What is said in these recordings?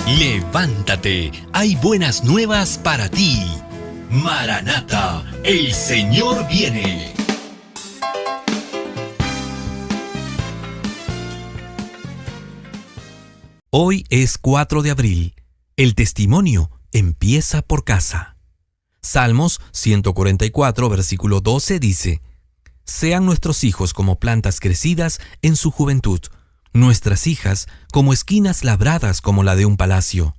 Levántate, hay buenas nuevas para ti. Maranata, el Señor viene. Hoy es 4 de abril. El testimonio empieza por casa. Salmos 144, versículo 12 dice: Sean nuestros hijos como plantas crecidas en su juventud, nuestras hijas como esquinas labradas como la de un palacio.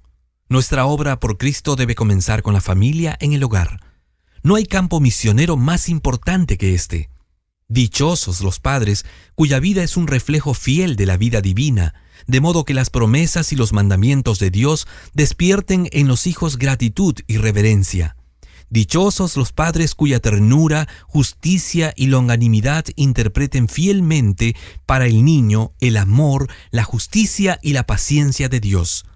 Nuestra obra por Cristo debe comenzar con la familia en el hogar. No hay campo misionero más importante que este. Dichosos los padres cuya vida es un reflejo fiel de la vida divina, de modo que las promesas y los mandamientos de Dios despierten en los hijos gratitud y reverencia. Dichosos los padres cuya ternura, justicia y longanimidad interpreten fielmente para el niño el amor, la justicia y la paciencia de Dios.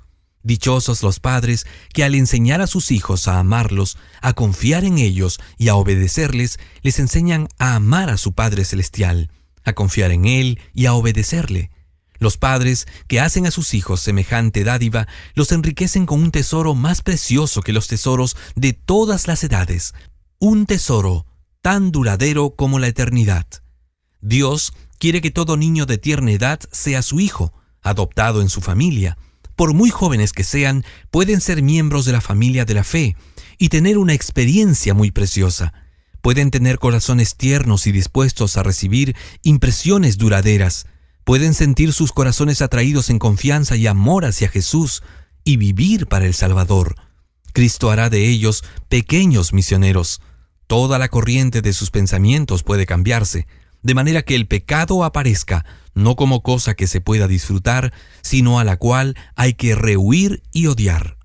Dichosos los padres que al enseñar a sus hijos a amarlos, a confiar en ellos y a obedecerles, les enseñan a amar a su Padre Celestial, a confiar en Él y a obedecerle. Los padres que hacen a sus hijos semejante dádiva los enriquecen con un tesoro más precioso que los tesoros de todas las edades, un tesoro tan duradero como la eternidad. Dios quiere que todo niño de tierna edad sea su hijo, adoptado en su familia. Por muy jóvenes que sean, pueden ser miembros de la familia de la fe y tener una experiencia muy preciosa. Pueden tener corazones tiernos y dispuestos a recibir impresiones duraderas. Pueden sentir sus corazones atraídos en confianza y amor hacia Jesús y vivir para el Salvador. Cristo hará de ellos pequeños misioneros. Toda la corriente de sus pensamientos puede cambiarse, de manera que el pecado aparezca no como cosa que se pueda disfrutar, sino a la cual hay que rehuir y odiar.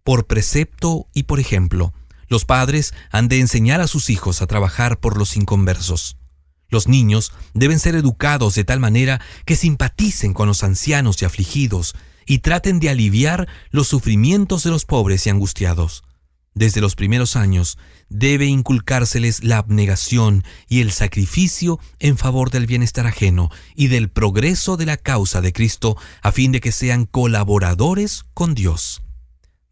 Por precepto y por ejemplo, los padres han de enseñar a sus hijos a trabajar por los inconversos. Los niños deben ser educados de tal manera que simpaticen con los ancianos y afligidos y traten de aliviar los sufrimientos de los pobres y angustiados. Desde los primeros años debe inculcárseles la abnegación y el sacrificio en favor del bienestar ajeno y del progreso de la causa de Cristo, a fin de que sean colaboradores con Dios.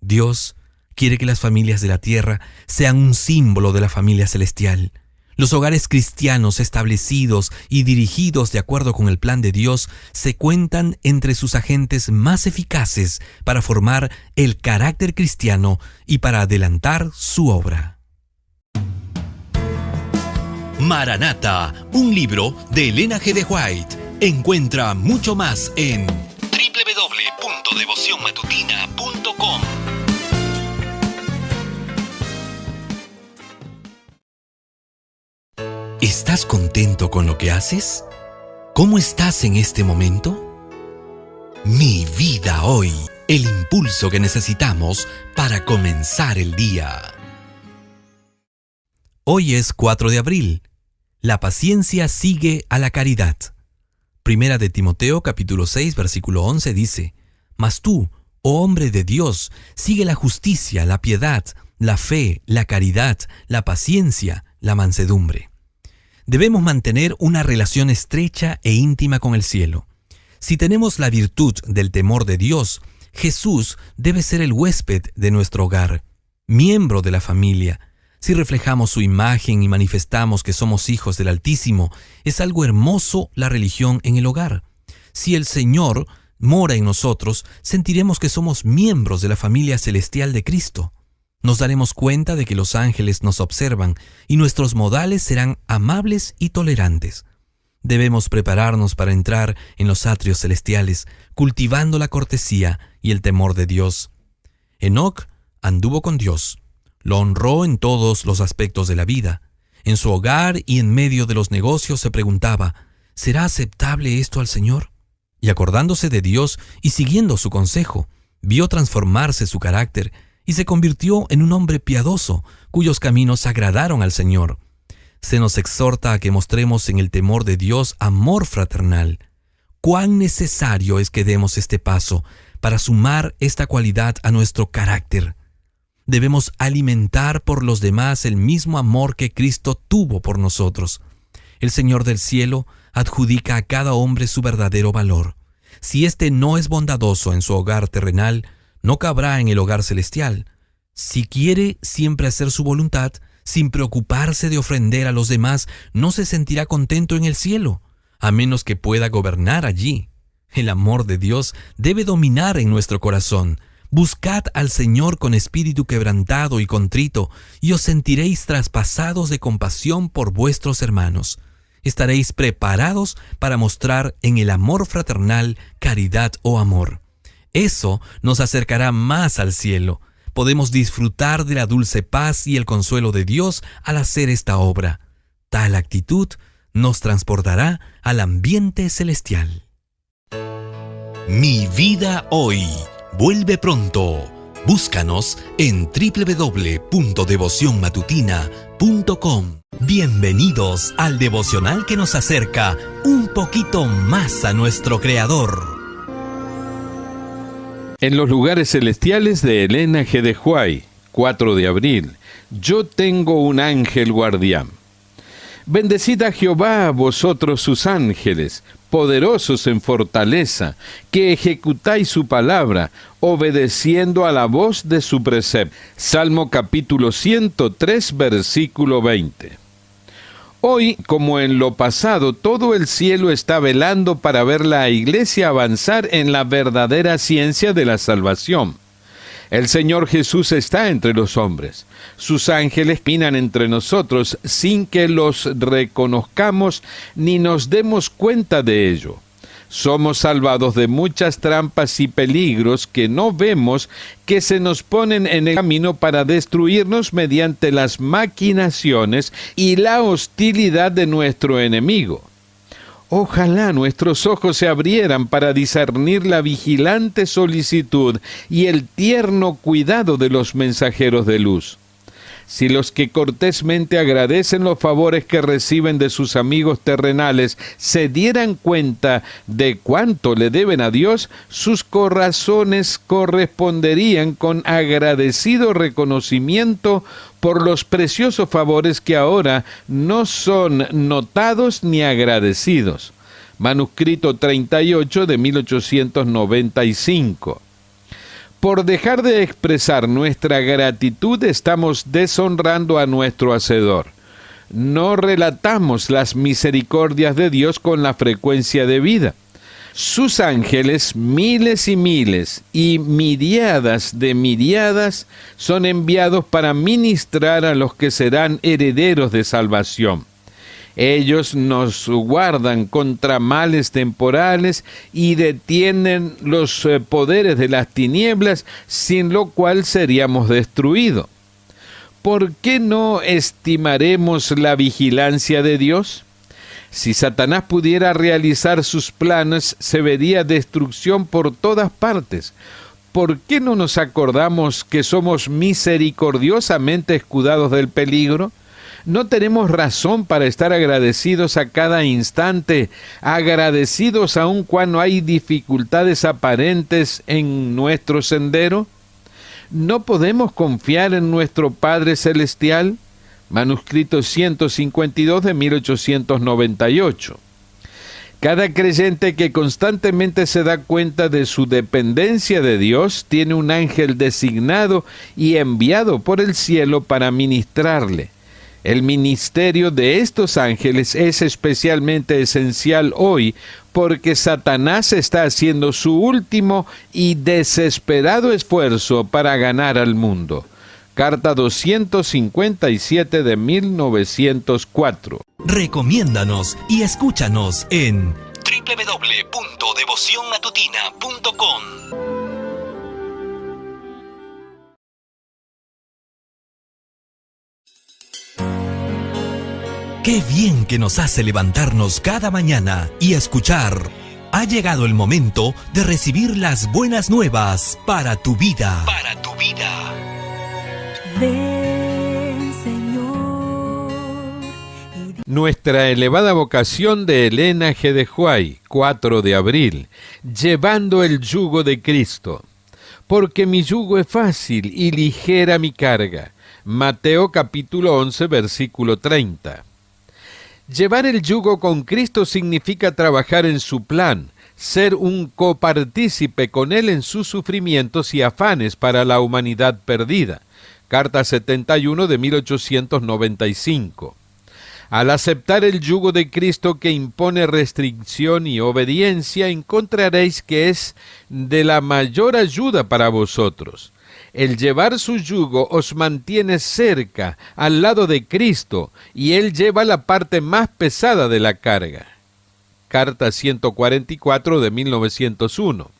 Dios quiere que las familias de la tierra sean un símbolo de la familia celestial. Los hogares cristianos establecidos y dirigidos de acuerdo con el plan de Dios se cuentan entre sus agentes más eficaces para formar el carácter cristiano y para adelantar su obra. Maranata, un libro de Elena G. de White. Encuentra mucho más en www.devocionmatutina.com. ¿Estás contento con lo que haces? ¿Cómo estás en este momento? Mi vida hoy, el impulso que necesitamos para comenzar el día. Hoy es 4 de abril. La paciencia sigue a la caridad. Primera de Timoteo, capítulo 6, versículo 11 dice: Mas tú, oh hombre de Dios, sigue la justicia, la piedad, la fe, la caridad, la paciencia, la mansedumbre. Debemos mantener una relación estrecha e íntima con el cielo. Si tenemos la virtud del temor de Dios, Jesús debe ser el huésped de nuestro hogar, miembro de la familia. Si reflejamos su imagen y manifestamos que somos hijos del Altísimo, es algo hermoso la religión en el hogar. Si el Señor mora en nosotros, sentiremos que somos miembros de la familia celestial de Cristo. Nos daremos cuenta de que los ángeles nos observan y nuestros modales serán amables y tolerantes. Debemos prepararnos para entrar en los atrios celestiales, cultivando la cortesía y el temor de Dios. Enoc anduvo con Dios. Lo honró en todos los aspectos de la vida. En su hogar y en medio de los negocios se preguntaba: ¿será aceptable esto al Señor? Y acordándose de Dios y siguiendo su consejo, vio transformarse su carácter y se convirtió en un hombre piadoso, cuyos caminos agradaron al Señor. Se nos exhorta a que mostremos en el temor de Dios amor fraternal. Cuán necesario es que demos este paso para sumar esta cualidad a nuestro carácter. Debemos alimentar por los demás el mismo amor que Cristo tuvo por nosotros. El Señor del cielo adjudica a cada hombre su verdadero valor. Si éste no es bondadoso en su hogar terrenal, no cabrá en el hogar celestial. Si quiere siempre hacer su voluntad, sin preocuparse de ofender a los demás, no se sentirá contento en el cielo, a menos que pueda gobernar allí. El amor de Dios debe dominar en nuestro corazón. Buscad al Señor con espíritu quebrantado y contrito, y os sentiréis traspasados de compasión por vuestros hermanos. Estaréis preparados para mostrar en el amor fraternal caridad o amor. Eso nos acercará más al cielo. Podemos disfrutar de la dulce paz y el consuelo de Dios al hacer esta obra. Tal actitud nos transportará al ambiente celestial. Mi vida hoy. Vuelve pronto. Búscanos en www.devocionmatutina.com. Bienvenidos al devocional que nos acerca un poquito más a nuestro Creador. En los lugares celestiales de Elena G. de White, 4 de abril. Yo tengo un ángel guardián. Bendecid a Jehová, vosotros sus ángeles, poderosos en fortaleza, que ejecutáis su palabra, obedeciendo a la voz de su precepto. Salmo capítulo 103, versículo 20. Hoy, como en lo pasado, todo el cielo está velando para ver la iglesia avanzar en la verdadera ciencia de la salvación. El Señor Jesús está entre los hombres. Sus ángeles caminan entre nosotros sin que los reconozcamos ni nos demos cuenta de ello. Somos salvados de muchas trampas y peligros que no vemos, que se nos ponen en el camino para destruirnos mediante las maquinaciones y la hostilidad de nuestro enemigo. Ojalá nuestros ojos se abrieran para discernir la vigilante solicitud y el tierno cuidado de los mensajeros de luz. Si los que cortésmente agradecen los favores que reciben de sus amigos terrenales se dieran cuenta de cuánto le deben a Dios, sus corazones corresponderían con agradecido reconocimiento por los preciosos favores que ahora no son notados ni agradecidos. Manuscrito 38 de 1895. Por dejar de expresar nuestra gratitud, estamos deshonrando a nuestro Hacedor. No relatamos las misericordias de Dios con la frecuencia debida. Sus ángeles, miles y miles y miriadas de miriadas, son enviados para ministrar a los que serán herederos de salvación. Ellos nos guardan contra males temporales y detienen los poderes de las tinieblas, sin lo cual seríamos destruidos. ¿Por qué no estimaremos la vigilancia de Dios? Si Satanás pudiera realizar sus planes, se vería destrucción por todas partes. ¿Por qué no nos acordamos que somos misericordiosamente escudados del peligro? ¿No tenemos razón para estar agradecidos a cada instante, agradecidos aun cuando hay dificultades aparentes en nuestro sendero? ¿No podemos confiar en nuestro Padre Celestial? Manuscrito 152 de 1898. Cada creyente que constantemente se da cuenta de su dependencia de Dios tiene un ángel designado y enviado por el cielo para ministrarle. El ministerio de estos ángeles es especialmente esencial hoy porque Satanás está haciendo su último y desesperado esfuerzo para ganar al mundo. Carta 257 de 1904. Recomiéndanos y escúchanos en www.devocionmatutina.com. Qué bien que nos hace levantarnos cada mañana y escuchar. Ha llegado el momento de recibir las buenas nuevas para tu vida. Para tu vida. Ven, Señor. Nuestra elevada vocación de Elena G. de White, 4 de abril. Llevando el yugo de Cristo. Porque mi yugo es fácil y ligera mi carga. Mateo capítulo 11, versículo 30. Llevar el yugo con Cristo significa trabajar en su plan, ser un copartícipe con Él en sus sufrimientos y afanes para la humanidad perdida. Carta 71 de 1895. Al aceptar el yugo de Cristo que impone restricción y obediencia, encontraréis que es de la mayor ayuda para vosotros. El llevar su yugo os mantiene cerca, al lado de Cristo, y Él lleva la parte más pesada de la carga. Carta 144 de 1901.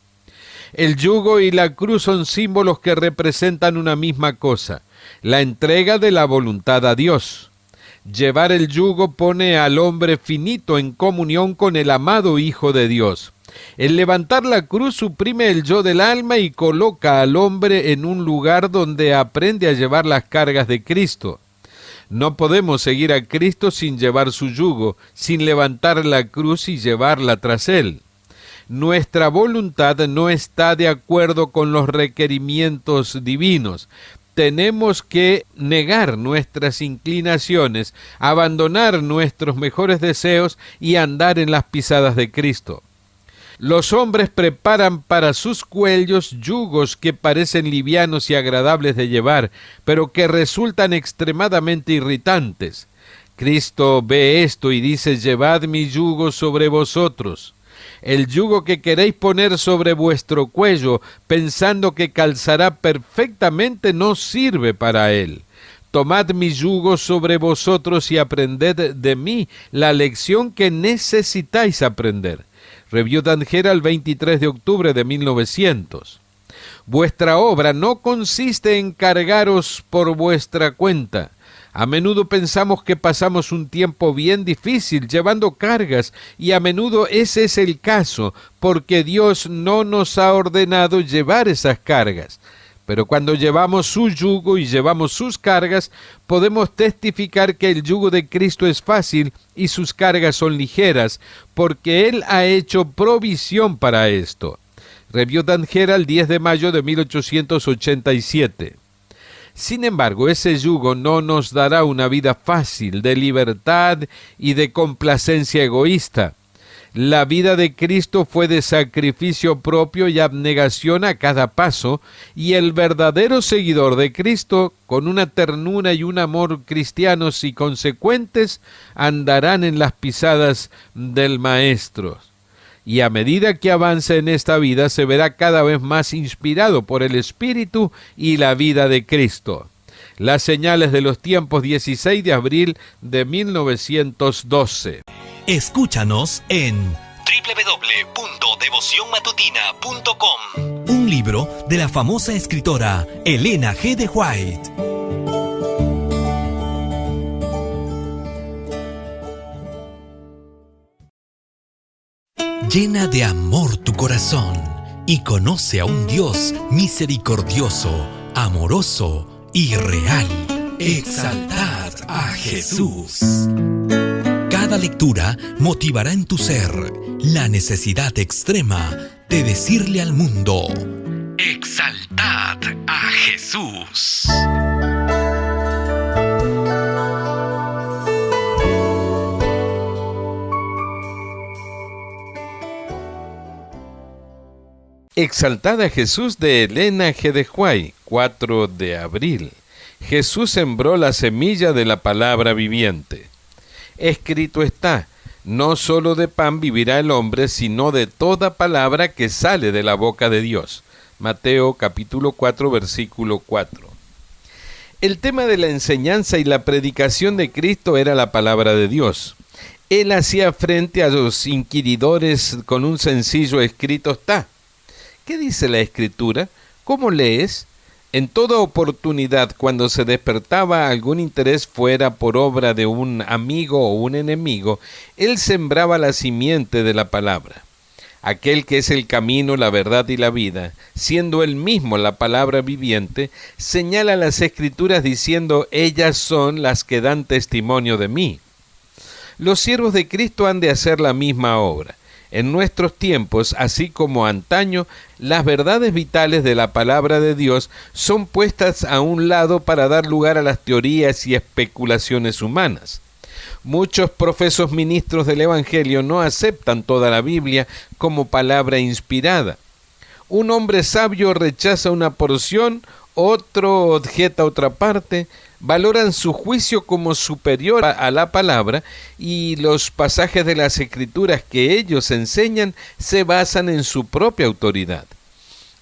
El yugo y la cruz son símbolos que representan una misma cosa, la entrega de la voluntad a Dios. Llevar el yugo pone al hombre finito en comunión con el amado Hijo de Dios. El levantar la cruz suprime el yo del alma y coloca al hombre en un lugar donde aprende a llevar las cargas de Cristo. No podemos seguir a Cristo sin llevar su yugo, sin levantar la cruz y llevarla tras Él. Nuestra voluntad no está de acuerdo con los requerimientos divinos. Tenemos que negar nuestras inclinaciones, abandonar nuestros mejores deseos y andar en las pisadas de Cristo. Los hombres preparan para sus cuellos yugos que parecen livianos y agradables de llevar, pero que resultan extremadamente irritantes. Cristo ve esto y dice: «Llevad mi yugo sobre vosotros». El yugo que queréis poner sobre vuestro cuello, pensando que calzará perfectamente, no sirve para él. Tomad mi yugo sobre vosotros y aprended de mí la lección que necesitáis aprender. Review d'Anne Herald, 23 de octubre de 1900. Vuestra obra no consiste en cargaros por vuestra cuenta. A menudo pensamos que pasamos un tiempo bien difícil llevando cargas, y a menudo ese es el caso, porque Dios no nos ha ordenado llevar esas cargas. Pero cuando llevamos su yugo y llevamos sus cargas, podemos testificar que el yugo de Cristo es fácil y sus cargas son ligeras, porque Él ha hecho provisión para esto. Review d'Anne Herald, 10 de mayo de 1887. Sin embargo, ese yugo no nos dará una vida fácil, de libertad y de complacencia egoísta. La vida de Cristo fue de sacrificio propio y abnegación a cada paso, y el verdadero seguidor de Cristo, con una ternura y un amor cristianos y consecuentes, andarán en las pisadas del Maestro. Y a medida que avance en esta vida, se verá cada vez más inspirado por el Espíritu y la vida de Cristo. Las señales de los tiempos, 16 de abril de 1912. Escúchanos en www.devocionmatutina.com. Un libro de la famosa escritora Elena G. de White. Llena de amor tu corazón y conoce a un Dios misericordioso, amoroso y real. Exaltad a Jesús. Cada lectura motivará en tu ser la necesidad extrema de decirle al mundo: exaltad a Jesús. Exaltad a Jesús, de Elena G. de White, 4 de abril. Jesús sembró la semilla de la palabra viviente. Escrito está: no solo de pan vivirá el hombre, sino de toda palabra que sale de la boca de Dios. Mateo capítulo 4, versículo 4. El tema de la enseñanza y la predicación de Cristo era la palabra de Dios. Él hacía frente a los inquiridores con un sencillo escrito está. ¿Qué dice la Escritura? ¿Cómo lees? En toda oportunidad, cuando se despertaba algún interés fuera por obra de un amigo o un enemigo, él sembraba la simiente de la palabra. Aquel que es el camino, la verdad y la vida, siendo él mismo la palabra viviente, señala las Escrituras diciendo: ellas son las que dan testimonio de mí. Los siervos de Cristo han de hacer la misma obra. En nuestros tiempos, así como antaño, las verdades vitales de la palabra de Dios son puestas a un lado para dar lugar a las teorías y especulaciones humanas. Muchos profesos ministros del Evangelio no aceptan toda la Biblia como palabra inspirada. Un hombre sabio rechaza una porción, otro objeta otra parte, valoran su juicio como superior a la palabra y los pasajes de las Escrituras que ellos enseñan se basan en su propia autoridad.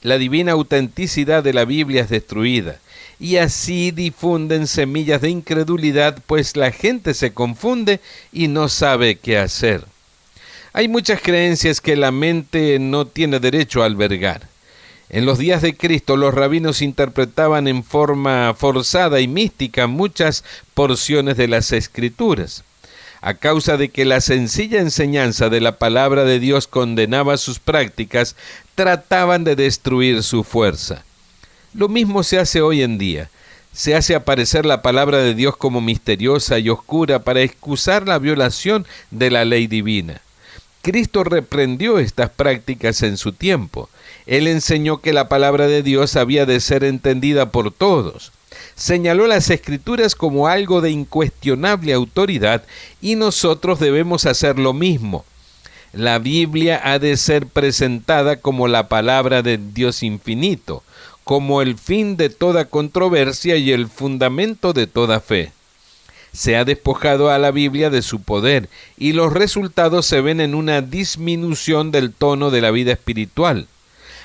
La divina autenticidad de la Biblia es destruida y así difunden semillas de incredulidad, pues la gente se confunde y no sabe qué hacer. Hay muchas creencias que la mente no tiene derecho a albergar. En los días de Cristo, los rabinos interpretaban en forma forzada y mística muchas porciones de las Escrituras. A causa de que la sencilla enseñanza de la palabra de Dios condenaba sus prácticas, trataban de destruir su fuerza. Lo mismo se hace hoy en día. Se hace aparecer la palabra de Dios como misteriosa y oscura para excusar la violación de la ley divina. Cristo reprendió estas prácticas en su tiempo. Él enseñó que la palabra de Dios había de ser entendida por todos. Señaló las Escrituras como algo de incuestionable autoridad y nosotros debemos hacer lo mismo. La Biblia ha de ser presentada como la palabra de Dios infinito, como el fin de toda controversia y el fundamento de toda fe. Se ha despojado a la Biblia de su poder y los resultados se ven en una disminución del tono de la vida espiritual.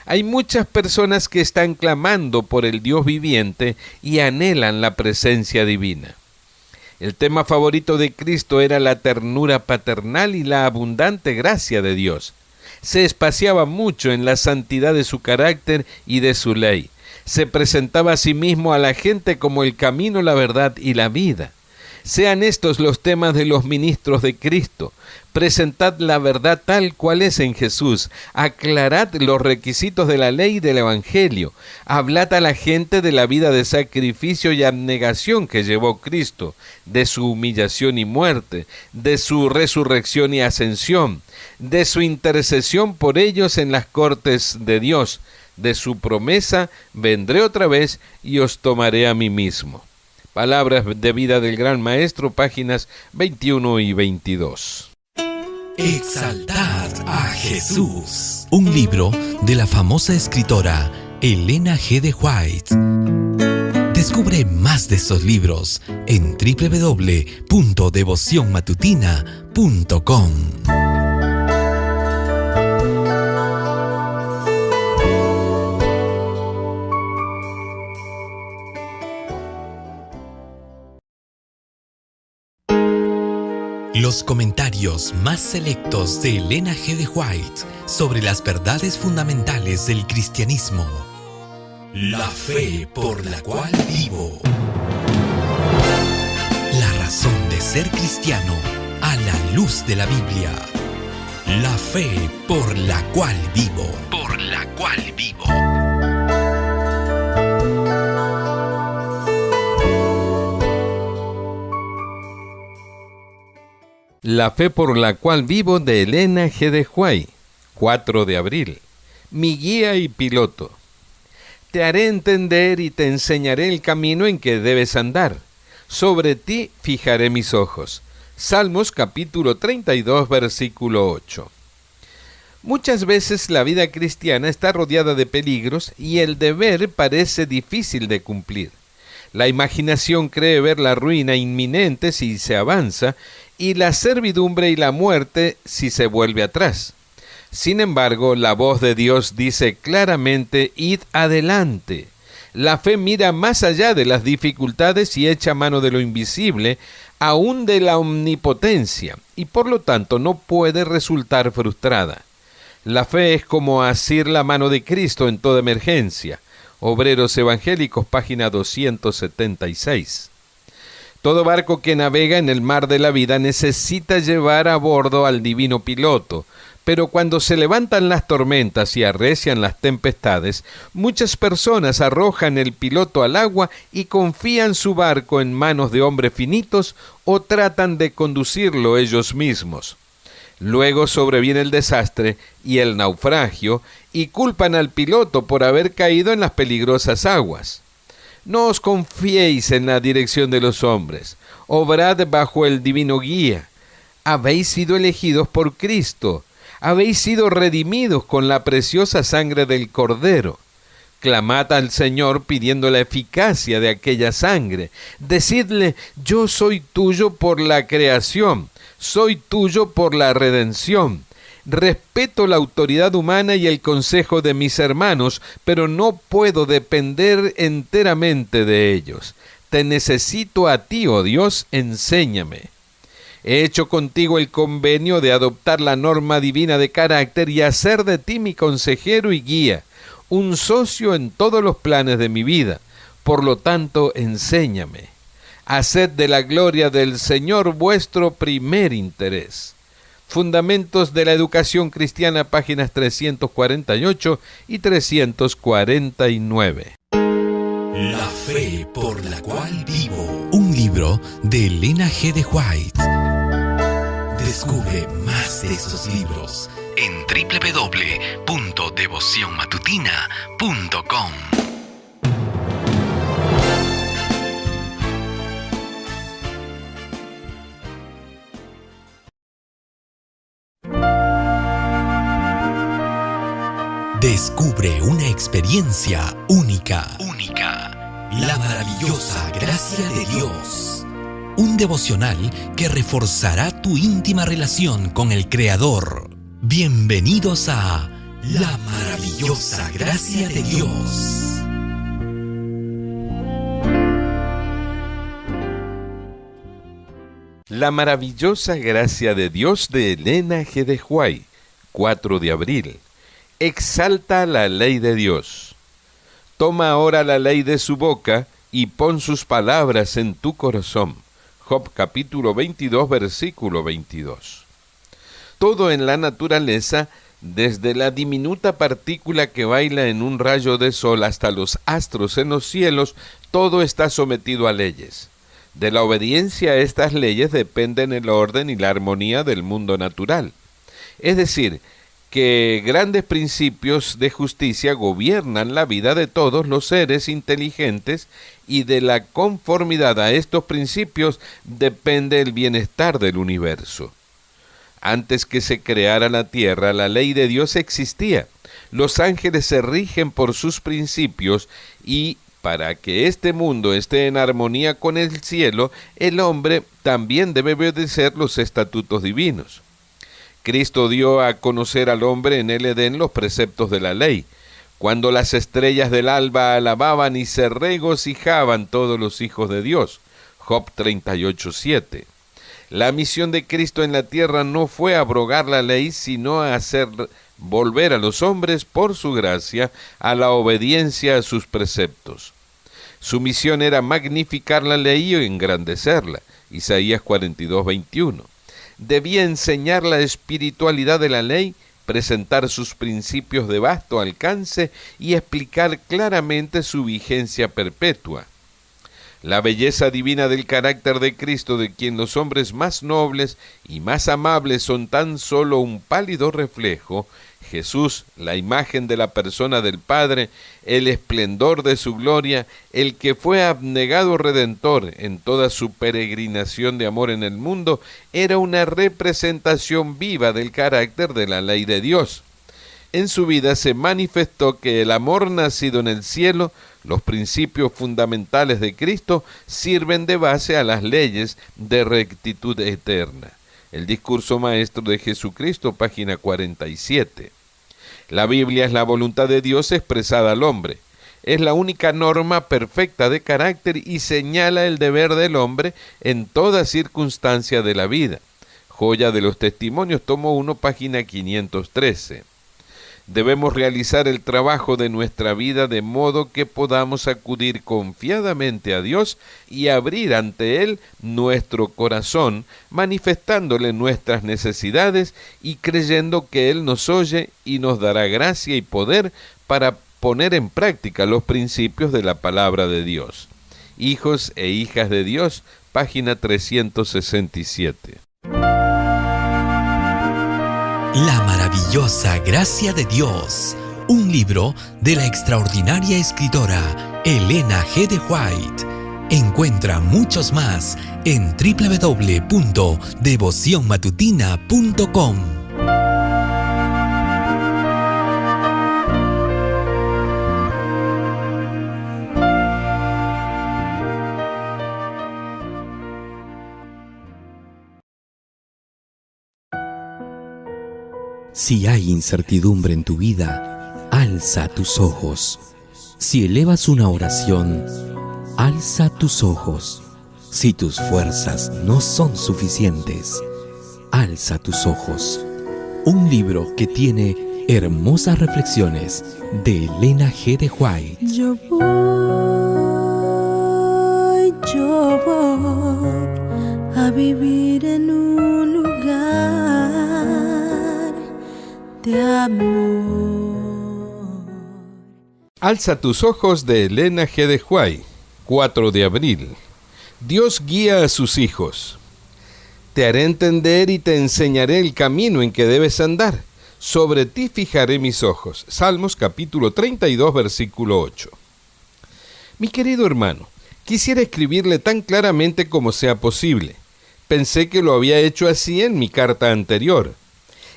Hay muchas personas que están clamando por el Dios viviente y anhelan la presencia divina. El tema favorito de Cristo era la ternura paternal y la abundante gracia de Dios. Se espaciaba mucho en la santidad de su carácter y de su ley. Se presentaba a sí mismo a la gente como el camino, la verdad y la vida. Sean estos los temas de los ministros de Cristo. Presentad la verdad tal cual es en Jesús. Aclarad los requisitos de la ley y del Evangelio. Hablad a la gente de la vida de sacrificio y abnegación que llevó Cristo, de su humillación y muerte, de su resurrección y ascensión, de su intercesión por ellos en las cortes de Dios, de su promesa, vendré otra vez y os tomaré a mí mismo. Palabras de vida del Gran Maestro, páginas 21 y 22. Exaltar a Jesús. Un libro de la famosa escritora Elena G. de White. Descubre más de esos libros en www.devocionmatutina.com. Los comentarios más selectos de Elena G. de White sobre las verdades fundamentales del cristianismo. La fe por la cual vivo. La razón de ser cristiano a la luz de la Biblia. La fe por la cual vivo. Por la cual vivo. La fe por la cual vivo, de Elena G. de White, 4 de abril. Mi guía y piloto. Te haré entender y te enseñaré el camino en que debes andar. Sobre ti fijaré mis ojos. Salmos capítulo 32, versículo 8. Muchas veces la vida cristiana está rodeada de peligros y el deber parece difícil de cumplir. La imaginación cree ver la ruina inminente si se avanza y la servidumbre y la muerte si se vuelve atrás. Sin embargo, la voz de Dios dice claramente: id adelante. La fe mira más allá de las dificultades y echa mano de lo invisible, aún de la omnipotencia, y por lo tanto no puede resultar frustrada. La fe es como asir la mano de Cristo en toda emergencia. Obreros Evangélicos, página 276. Todo barco que navega en el mar de la vida necesita llevar a bordo al divino piloto, pero cuando se levantan las tormentas y arrecian las tempestades, muchas personas arrojan el piloto al agua y confían su barco en manos de hombres finitos o tratan de conducirlo ellos mismos. Luego sobreviene el desastre y el naufragio y culpan al piloto por haber caído en las peligrosas aguas. No os confiéis en la dirección de los hombres. Obrad bajo el divino guía. Habéis sido elegidos por Cristo. Habéis sido redimidos con la preciosa sangre del Cordero. Clamad al Señor pidiendo la eficacia de aquella sangre. Decidle: yo soy tuyo por la creación, soy tuyo por la redención. Respeto la autoridad humana y el consejo de mis hermanos, pero no puedo depender enteramente de ellos. Te necesito a ti, oh Dios, enséñame. He hecho contigo el convenio de adoptar la norma divina de carácter y hacer de ti mi consejero y guía, un socio en todos los planes de mi vida. Por lo tanto, enséñame. Haced de la gloria del Señor vuestro primer interés. Fundamentos de la Educación Cristiana, páginas 348 y 349. La fe por la cual vivo. Un libro de Elena G. de White. Descubre más de esos libros en www.devocionmatutina.com. Descubre una experiencia única. La maravillosa gracia de Dios. Un devocional que reforzará tu íntima relación con el Creador. Bienvenidos a La maravillosa gracia de Dios. La maravillosa gracia de Dios de Elena G. de White, 4 de abril. Exalta la ley de Dios. Toma ahora la ley de su boca y pon sus palabras en tu corazón. Job capítulo 22, versículo 22. Todo en la naturaleza, desde la diminuta partícula que baila en un rayo de sol hasta los astros en los cielos, todo está sometido a leyes. De la obediencia a estas leyes dependen el orden y la armonía del mundo natural. Es decir, que grandes principios de justicia gobiernan la vida de todos los seres inteligentes, y de la conformidad a estos principios depende el bienestar del universo. Antes que se creara la tierra, la ley de Dios existía. Los ángeles se rigen por sus principios, y para que este mundo esté en armonía con el cielo, el hombre también debe obedecer los estatutos divinos. Cristo dio a conocer al hombre en el Edén los preceptos de la ley, cuando las estrellas del alba alababan y se regocijaban todos los hijos de Dios. Job 38:7. La misión de Cristo en la tierra no fue abrogar la ley, sino hacer volver a los hombres por su gracia a la obediencia a sus preceptos. Su misión era magnificar la ley y engrandecerla. Isaías 42:21. Debía enseñar la espiritualidad de la ley, presentar sus principios de vasto alcance y explicar claramente su vigencia perpetua. La belleza divina del carácter de Cristo, de quien los hombres más nobles y más amables son tan solo un pálido reflejo, Jesús, la imagen de la persona del Padre, el esplendor de su gloria, el que fue abnegado Redentor en toda su peregrinación de amor en el mundo, era una representación viva del carácter de la ley de Dios. En su vida se manifestó que el amor nacido en el cielo, los principios fundamentales de Cristo, sirven de base a las leyes de rectitud eterna. El discurso maestro de Jesucristo, página 47. La Biblia es la voluntad de Dios expresada al hombre. Es la única norma perfecta de carácter y señala el deber del hombre en toda circunstancia de la vida. Joya de los Testimonios, tomo 1, página 513. Debemos realizar el trabajo de nuestra vida de modo que podamos acudir confiadamente a Dios y abrir ante Él nuestro corazón, manifestándole nuestras necesidades y creyendo que Él nos oye y nos dará gracia y poder para poner en práctica los principios de la palabra de Dios. Hijos e hijas de Dios, página 367. La maravillosa gracia de Dios, un libro de la extraordinaria escritora Elena G. de White. Encuentra muchos más en www.devocionmatutina.com. Si hay incertidumbre en tu vida, alza tus ojos. Si elevas una oración, alza tus ojos. Si tus fuerzas no son suficientes, alza tus ojos. Un libro que tiene hermosas reflexiones de Elena G. de White. Yo voy a vivir en un lugar de amor. Alza tus ojos de Elena G. de White, 4 de abril. Dios guía a sus hijos. Te haré entender y te enseñaré el camino en que debes andar. Sobre ti fijaré mis ojos. Salmos capítulo 32, versículo 8. Mi querido hermano, quisiera escribirle tan claramente como sea posible. Pensé que lo había hecho así en mi carta anterior.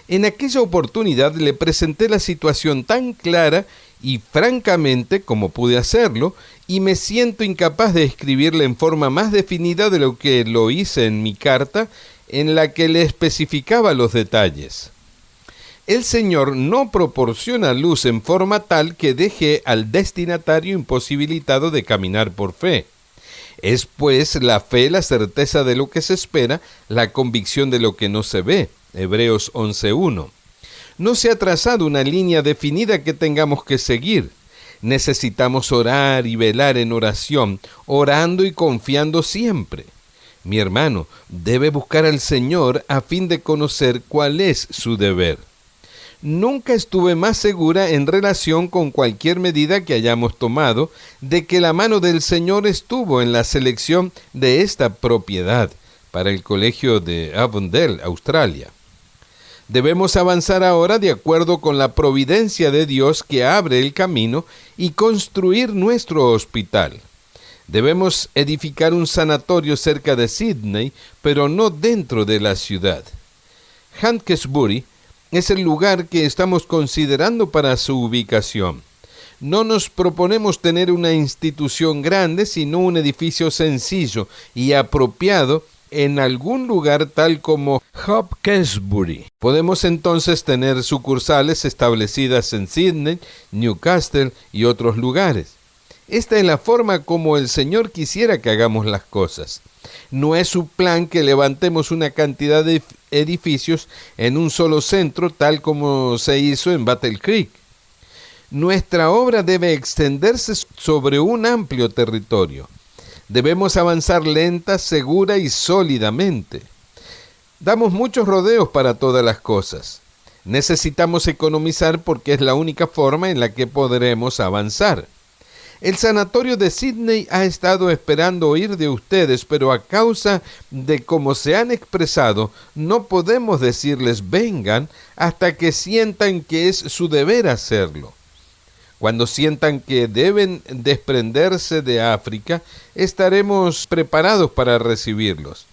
En aquella oportunidad le presenté la situación tan clara y francamente como pude hacerlo, y me siento incapaz de escribirle en forma más definida de lo que lo hice en mi carta, en la que le especificaba los detalles. El Señor no proporciona luz en forma tal que deje al destinatario imposibilitado de caminar por fe. Es pues la fe la certeza de lo que se espera, la convicción de lo que no se ve. Hebreos 11:1. No se ha trazado una línea definida que tengamos que seguir. Necesitamos orar y velar en oración, orando y confiando siempre. Mi hermano debe buscar al Señor a fin de conocer cuál es su deber. Nunca estuve más segura en relación con cualquier medida que hayamos tomado de que la mano del Señor estuvo en la selección de esta propiedad para el colegio de Avondale, Australia. Debemos avanzar ahora de acuerdo con la providencia de Dios que abre el camino y construir nuestro hospital. Debemos edificar un sanatorio cerca de Sydney, pero no dentro de la ciudad. Hawkesbury es el lugar que estamos considerando para su ubicación. No nos proponemos tener una institución grande, sino un edificio sencillo y apropiado en algún lugar tal como Hawkesbury. Podemos entonces tener sucursales establecidas en Sydney, Newcastle y otros lugares. Esta es la forma como el Señor quisiera que hagamos las cosas. No es su plan que levantemos una cantidad de edificios en un solo centro, tal como se hizo en Battle Creek. Nuestra obra debe extenderse sobre un amplio territorio. Debemos avanzar lenta, segura y sólidamente. Damos muchos rodeos para todas las cosas. Necesitamos economizar porque es la única forma en la que podremos avanzar. El sanatorio de Sydney ha estado esperando oír de ustedes, pero a causa de cómo se han expresado, no podemos decirles vengan hasta que sientan que es su deber hacerlo. Cuando sientan que deben desprenderse de África, estaremos preparados para recibirlos.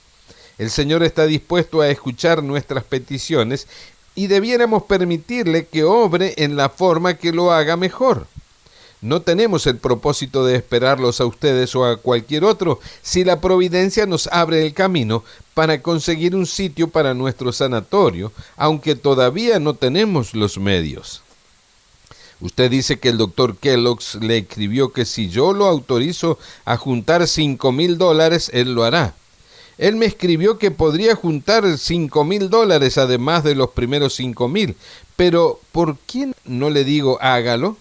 El Señor está dispuesto a escuchar nuestras peticiones y debiéramos permitirle que obre en la forma que lo haga mejor. No tenemos el propósito de esperarlos a ustedes o a cualquier otro si la providencia nos abre el camino para conseguir un sitio para nuestro sanatorio, aunque todavía no tenemos los medios. Usted dice que el doctor Kellogg's le escribió que si yo lo autorizo a juntar $5,000, él lo hará. Él me escribió que podría juntar $5,000 además de los primeros 5,000, pero ¿por qué no le digo hágalo?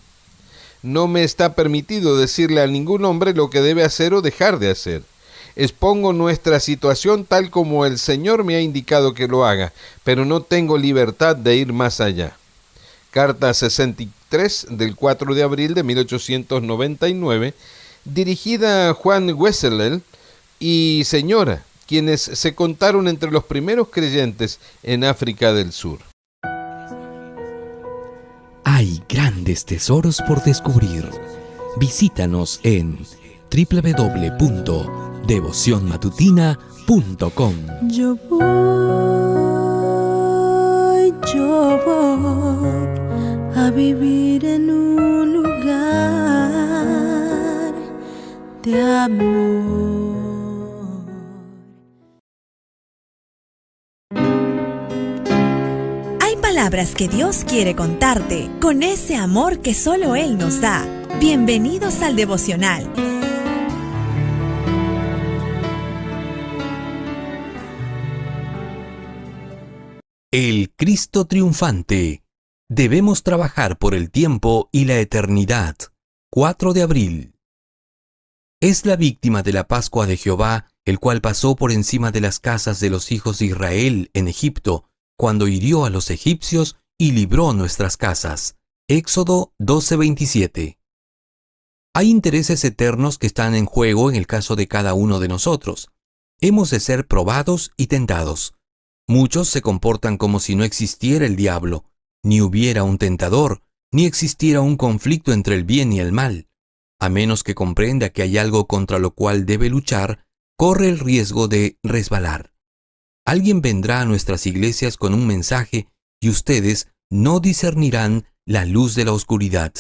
No me está permitido decirle a ningún hombre lo que debe hacer o dejar de hacer. Expongo nuestra situación tal como el Señor me ha indicado que lo haga, pero no tengo libertad de ir más allá. Carta 63 del 4 de abril de 1899, dirigida a Juan Wessel y señora, quienes se contaron entre los primeros creyentes en África del Sur. Hay grandes tesoros por descubrir. Visítanos en www.devocionmatutina.com. Yo voy a vivir en un lugar de amor. Hay palabras que Dios quiere contarte con ese amor que solo Él nos da. Bienvenidos al devocional. El Cristo triunfante. Debemos trabajar por el tiempo y la eternidad. 4 de abril. Es la víctima de la Pascua de Jehová, el cual pasó por encima de las casas de los hijos de Israel en Egipto, cuando hirió a los egipcios y libró nuestras casas. Éxodo 12:27. Hay intereses eternos que están en juego en el caso de cada uno de nosotros. Hemos de ser probados y tentados. Muchos se comportan como si no existiera el diablo, ni hubiera un tentador, ni existiera un conflicto entre el bien y el mal. A menos que comprenda que hay algo contra lo cual debe luchar, corre el riesgo de resbalar. Alguien vendrá a nuestras iglesias con un mensaje y ustedes no discernirán la luz de la oscuridad,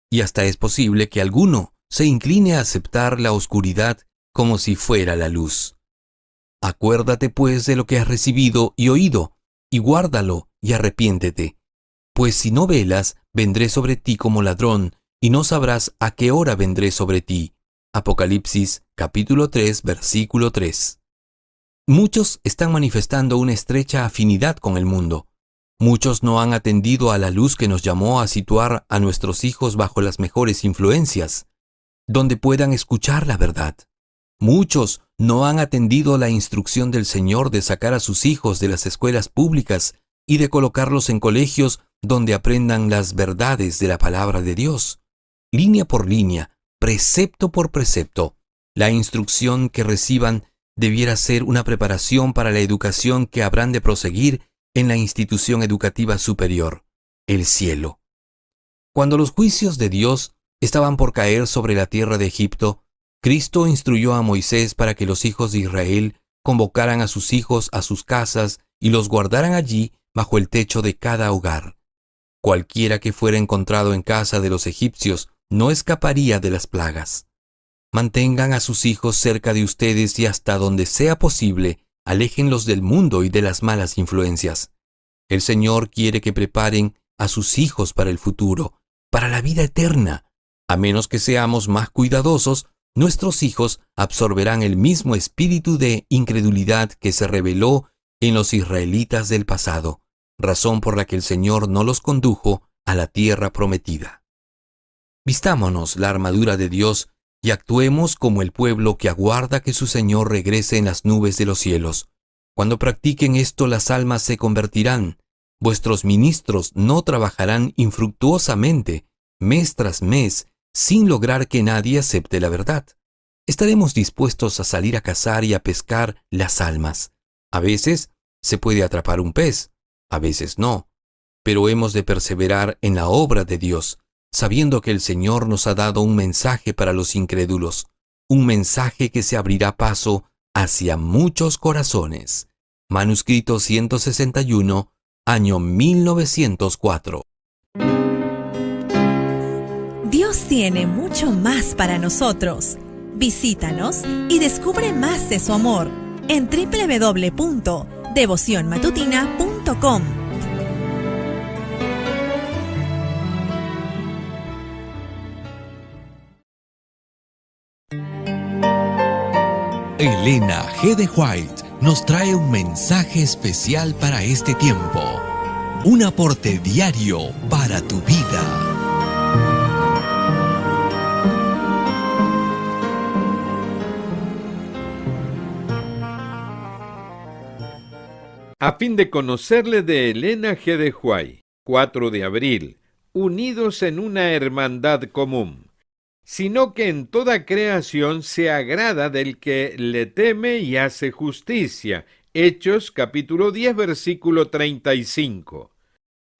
y hasta es posible que alguno se incline a aceptar la oscuridad como si fuera la luz. Acuérdate pues de lo que has recibido y oído, y guárdalo y arrepiéntete. Pues si no velas, vendré sobre ti como ladrón, y no sabrás a qué hora vendré sobre ti. Apocalipsis capítulo 3, versículo 3. Muchos están manifestando una estrecha afinidad con el mundo. Muchos no han atendido a la luz que nos llamó a situar a nuestros hijos bajo las mejores influencias, donde puedan escuchar la verdad. Muchos no han atendido la instrucción del Señor de sacar a sus hijos de las escuelas públicas y de colocarlos en colegios donde aprendan las verdades de la palabra de Dios. Línea por línea, precepto por precepto, la instrucción que reciban debiera ser una preparación para la educación que habrán de proseguir en la institución educativa superior, el cielo. Cuando los juicios de Dios estaban por caer sobre la tierra de Egipto, Cristo instruyó a Moisés para que los hijos de Israel convocaran a sus hijos a sus casas y los guardaran allí bajo el techo de cada hogar. Cualquiera que fuera encontrado en casa de los egipcios no escaparía de las plagas. Mantengan a sus hijos cerca de ustedes y hasta donde sea posible, aléjenlos del mundo y de las malas influencias. El Señor quiere que preparen a sus hijos para el futuro, para la vida eterna. A menos que seamos más cuidadosos, nuestros hijos absorberán el mismo espíritu de incredulidad que se reveló en los israelitas del pasado, razón por la que el Señor no los condujo a la tierra prometida. Vistámonos la armadura de Dios y actuemos como el pueblo que aguarda que su Señor regrese en las nubes de los cielos. Cuando practiquen esto, las almas se convertirán. Vuestros ministros no trabajarán infructuosamente, mes tras mes, sin lograr que nadie acepte la verdad. Estaremos dispuestos a salir a cazar y a pescar las almas. A veces se puede atrapar un pez, a veces no, pero hemos de perseverar en la obra de Dios, sabiendo que el Señor nos ha dado un mensaje para los incrédulos, un mensaje que se abrirá paso hacia muchos corazones. Manuscrito 161, año 1904. Dios tiene mucho más para nosotros. Visítanos y descubre más de su amor en www.devocionmatutina.com. Elena G. de White nos trae un mensaje especial para este tiempo. Un aporte diario para tu vida. A fin de conocerle, de Elena G. de White, 4 de abril, unidos en una hermandad común, sino que en toda creación se agrada del que le teme y hace justicia. Hechos capítulo 10, versículo 35.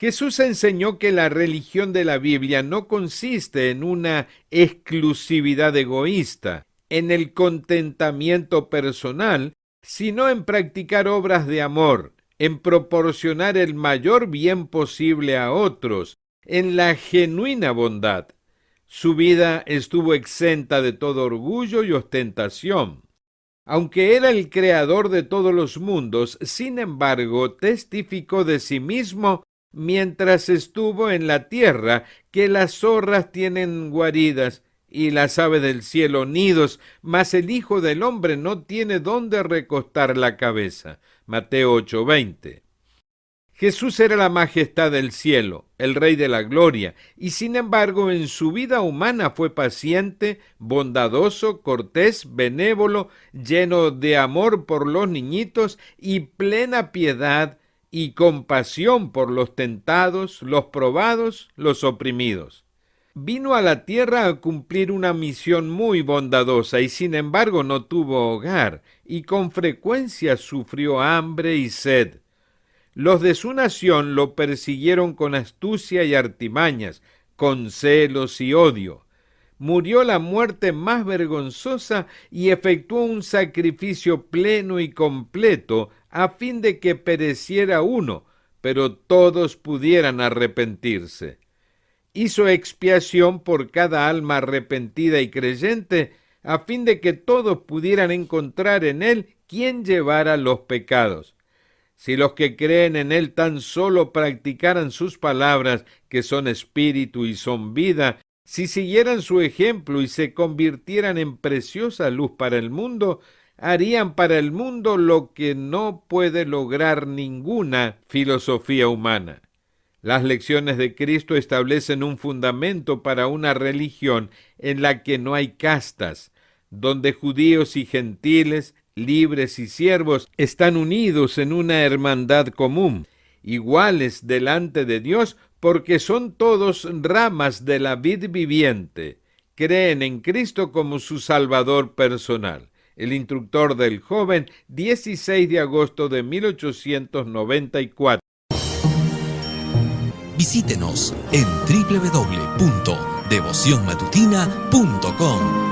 Jesús enseñó que la religión de la Biblia no consiste en una exclusividad egoísta. en el contentamiento personal, sino en practicar obras de amor, en proporcionar el mayor bien posible a otros, en la genuina bondad. Su vida estuvo exenta de todo orgullo y ostentación. Aunque era el creador de todos los mundos, sin embargo, testificó de sí mismo mientras estuvo en la tierra, que las zorras tienen guaridas y las aves del cielo nidos, mas el Hijo del Hombre no tiene dónde recostar la cabeza. Mateo 8:20. Jesús era la majestad del cielo, el Rey de la gloria, y sin embargo en su vida humana fue paciente, bondadoso, cortés, benévolo, lleno de amor por los niñitos y plena piedad y compasión por los tentados, los probados, los oprimidos. Vino a la tierra a cumplir una misión muy bondadosa y sin embargo no tuvo hogar y con frecuencia sufrió hambre y sed. Los de su nación lo persiguieron con astucia y artimañas, con celos y odio. Murió la muerte más vergonzosa y efectuó un sacrificio pleno y completo a fin de que pereciera uno, pero todos pudieran arrepentirse. Hizo expiación por cada alma arrepentida y creyente, a fin de que todos pudieran encontrar en él quien llevara los pecados. Si los que creen en él tan solo practicaran sus palabras, que son espíritu y son vida, si siguieran su ejemplo y se convirtieran en preciosa luz para el mundo, harían para el mundo lo que no puede lograr ninguna filosofía humana. Las lecciones de Cristo establecen un fundamento para una religión en la que no hay castas, donde judíos y gentiles, libres y siervos, están unidos en una hermandad común, iguales delante de Dios, porque son todos ramas de la vid viviente. Creen en Cristo como su Salvador personal. El instructor del joven, 16 de agosto de 1894. Visítenos en www.devocionmatutina.com.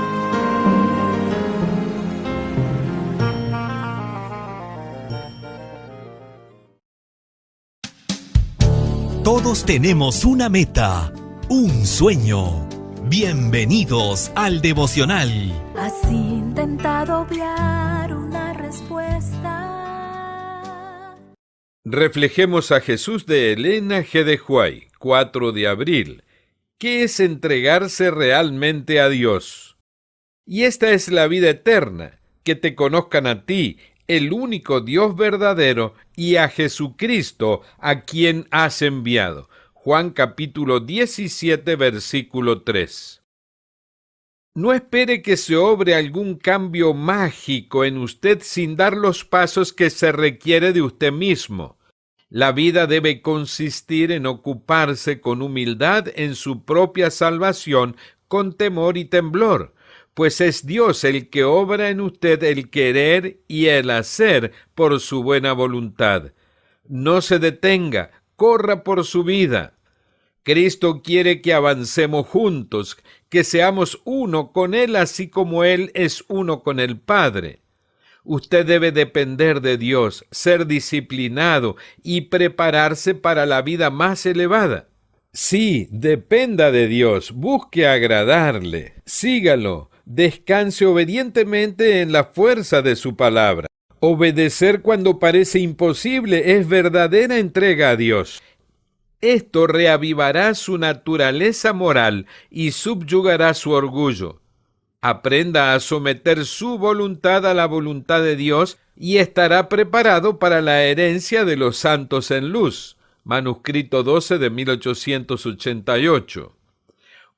Todos tenemos una meta, un sueño. Bienvenidos al devocional. Has intentado obviar una respuesta. Reflejemos a Jesús de Elena G. de White, 4 de abril. ¿Qué es entregarse realmente a Dios? Y esta es la vida eterna, que te conozcan a ti, el único Dios verdadero, y a Jesucristo, a quien has enviado. Juan capítulo 17, versículo 3. No espere que se obre algún cambio mágico en usted sin dar los pasos que se requiere de usted mismo. La vida debe consistir en ocuparse con humildad en su propia salvación, con temor y temblor, pues es Dios el que obra en usted el querer y el hacer por su buena voluntad. No se detenga, corra por su vida. Cristo quiere que avancemos juntos, que seamos uno con Él, así como Él es uno con el Padre. Usted debe depender de Dios, ser disciplinado y prepararse para la vida más elevada. Sí, dependa de Dios, busque agradarle, sígalo, descanse obedientemente en la fuerza de su palabra. Obedecer cuando parece imposible es verdadera entrega a Dios. Esto reavivará su naturaleza moral y subyugará su orgullo. Aprenda a someter su voluntad a la voluntad de Dios y estará preparado para la herencia de los santos en luz. Manuscrito 12 de 1888.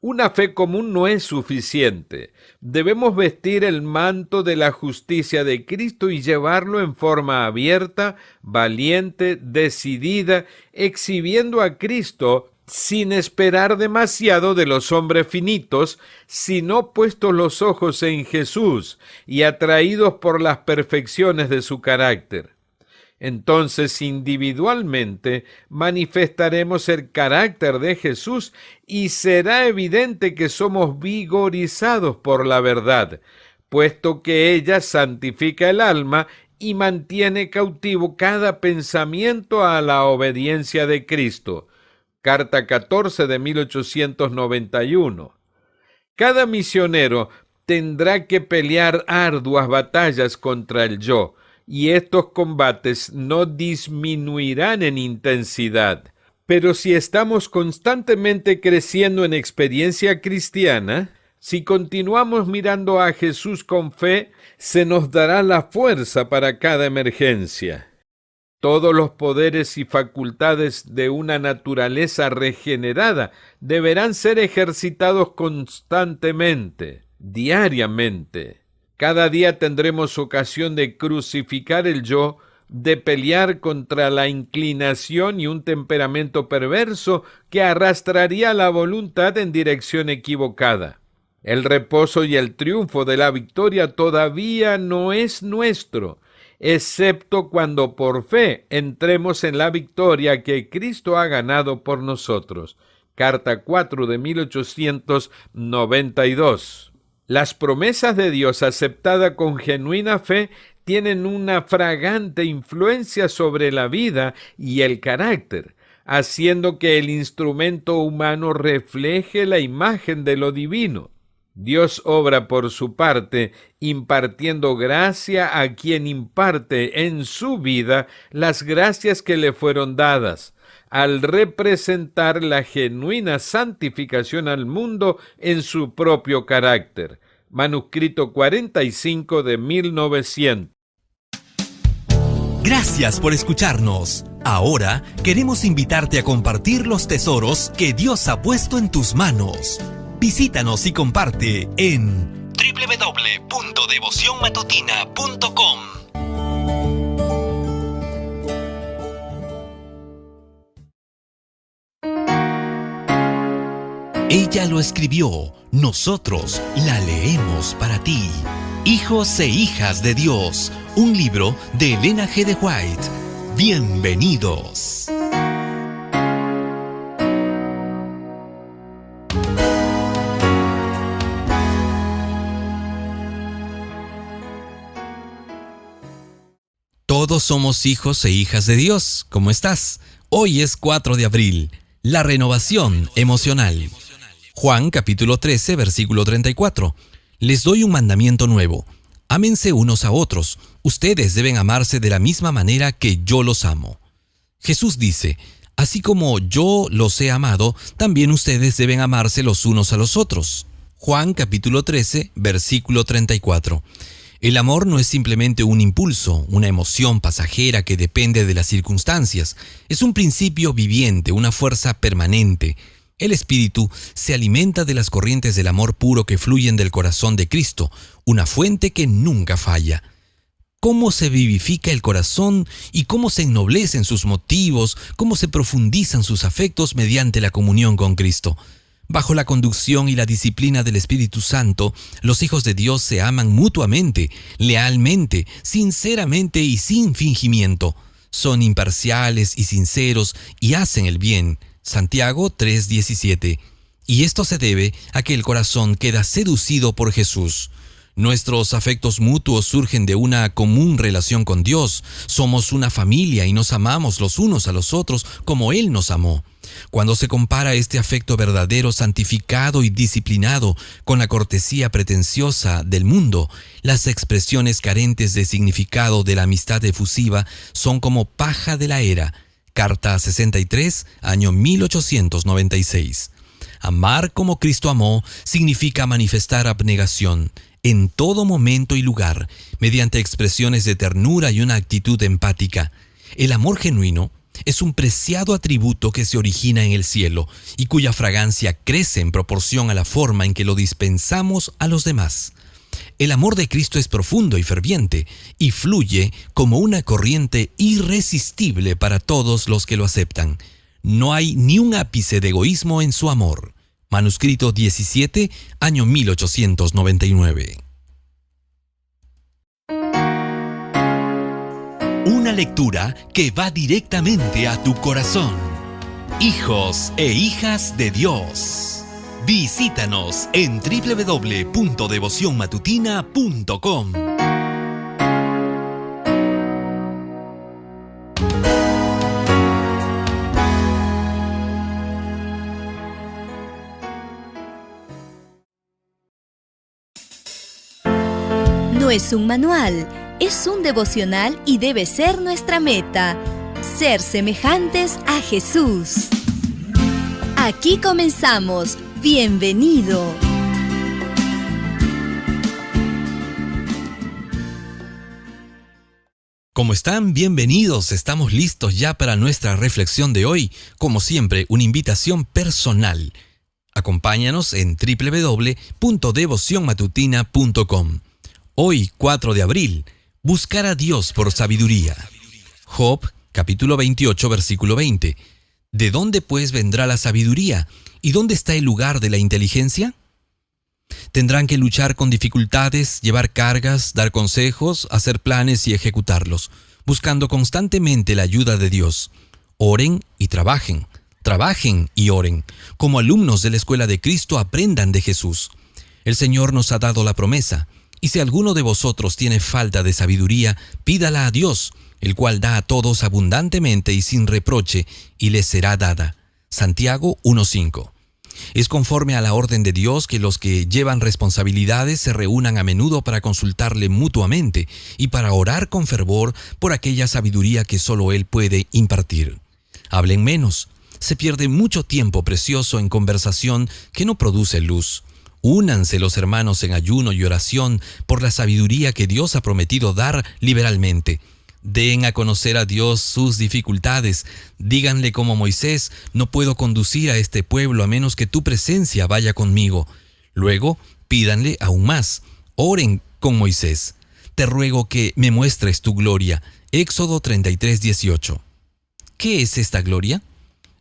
Una fe común no es suficiente. Debemos vestir el manto de la justicia de Cristo y llevarlo en forma abierta, valiente, decidida, exhibiendo a Cristo sin esperar demasiado de los hombres finitos, sino puestos los ojos en Jesús y atraídos por las perfecciones de su carácter. Entonces, individualmente, manifestaremos el carácter de Jesús y será evidente que somos vigorizados por la verdad, puesto que ella santifica el alma y mantiene cautivo cada pensamiento a la obediencia de Cristo. Carta 14 de 1891. Cada misionero tendrá que pelear arduas batallas contra el yo, y estos combates no disminuirán en intensidad. Pero si estamos constantemente creciendo en experiencia cristiana, si continuamos mirando a Jesús con fe, se nos dará la fuerza para cada emergencia. Todos los poderes y facultades de una naturaleza regenerada deberán ser ejercitados constantemente, diariamente. Cada día tendremos ocasión de crucificar el yo, de pelear contra la inclinación y un temperamento perverso que arrastraría la voluntad en dirección equivocada. El reposo y el triunfo de la victoria todavía no es nuestro, excepto cuando por fe entremos en la victoria que Cristo ha ganado por nosotros. Carta 4 de 1892. Las promesas de Dios aceptadas con genuina fe tienen una fragante influencia sobre la vida y el carácter, haciendo que el instrumento humano refleje la imagen de lo divino. Dios obra por su parte, impartiendo gracia a quien imparte en su vida las gracias que le fueron dadas, al representar la genuina santificación al mundo en su propio carácter. Manuscrito 45 de 1900. Gracias por escucharnos. Ahora queremos invitarte a compartir los tesoros que Dios ha puesto en tus manos. Visítanos y comparte en www.devocionmatutina.com. Ella lo escribió, nosotros la leemos para ti. Hijos e hijas de Dios, un libro de Elena G. de White. Bienvenidos. Todos somos hijos e hijas de Dios. ¿Cómo estás? Hoy es 4 de abril. La renovación emocional. Juan capítulo 13, versículo 34. Les doy un mandamiento nuevo. Ámense unos a otros. Ustedes deben amarse de la misma manera que yo los amo. Jesús dice, así como yo los he amado, también ustedes deben amarse los unos a los otros. Juan capítulo 13, versículo 34. El amor no es simplemente un impulso, una emoción pasajera que depende de las circunstancias. Es un principio viviente, una fuerza permanente. El espíritu se alimenta de las corrientes del amor puro que fluyen del corazón de Cristo, una fuente que nunca falla. ¿Cómo se vivifica el corazón y cómo se ennoblecen sus motivos, cómo se profundizan sus afectos mediante la comunión con Cristo? Bajo la conducción y la disciplina del Espíritu Santo, los hijos de Dios se aman mutuamente, lealmente, sinceramente y sin fingimiento. Son imparciales y sinceros y hacen el bien. Santiago 3:17. Y esto se debe a que el corazón queda seducido por Jesús. Nuestros afectos mutuos surgen de una común relación con Dios. Somos una familia y nos amamos los unos a los otros como Él nos amó. Cuando se compara este afecto verdadero, santificado y disciplinado con la cortesía pretenciosa del mundo, las expresiones carentes de significado de la amistad efusiva son como paja de la era. Carta 63, año 1896. Amar como Cristo amó significa manifestar abnegación en todo momento y lugar, mediante expresiones de ternura y una actitud empática. El amor genuino es un preciado atributo que se origina en el cielo y cuya fragancia crece en proporción a la forma en que lo dispensamos a los demás. El amor de Cristo es profundo y ferviente y fluye como una corriente irresistible para todos los que lo aceptan. No hay ni un ápice de egoísmo en su amor. Manuscrito 17, año 1899. Una lectura que va directamente a tu corazón. Hijos e hijas de Dios. Visítanos en www.devocionmatutina.com. No es un manual, es un devocional y debe ser nuestra meta: ser semejantes a Jesús. Aquí comenzamos. Bienvenido. ¿Cómo están? Bienvenidos. Estamos listos ya para nuestra reflexión de hoy. Como siempre, una invitación personal. Acompáñanos en www.devocionmatutina.com. Hoy, 4 de abril, buscar a Dios por sabiduría. Job, capítulo 28, versículo 20. ¿De dónde pues vendrá la sabiduría? ¿Y dónde está el lugar de la inteligencia? Tendrán que luchar con dificultades, llevar cargas, dar consejos, hacer planes y ejecutarlos, buscando constantemente la ayuda de Dios. Oren y trabajen. Trabajen y oren. Como alumnos de la Escuela de Cristo, aprendan de Jesús. El Señor nos ha dado la promesa. Y si alguno de vosotros tiene falta de sabiduría, pídala a Dios, el cual da a todos abundantemente y sin reproche, y les será dada. Santiago 1:5. Es conforme a la orden de Dios que los que llevan responsabilidades se reúnan a menudo para consultarle mutuamente y para orar con fervor por aquella sabiduría que solo Él puede impartir. Hablen menos. Se pierde mucho tiempo precioso en conversación que no produce luz. Únanse los hermanos en ayuno y oración por la sabiduría que Dios ha prometido dar liberalmente. Den a conocer a Dios sus dificultades. Díganle como Moisés: no puedo conducir a este pueblo a menos que tu presencia vaya conmigo. Luego, pídanle aún más. Oren con Moisés: te ruego que me muestres tu gloria. Éxodo 33:18. ¿Qué es esta gloria?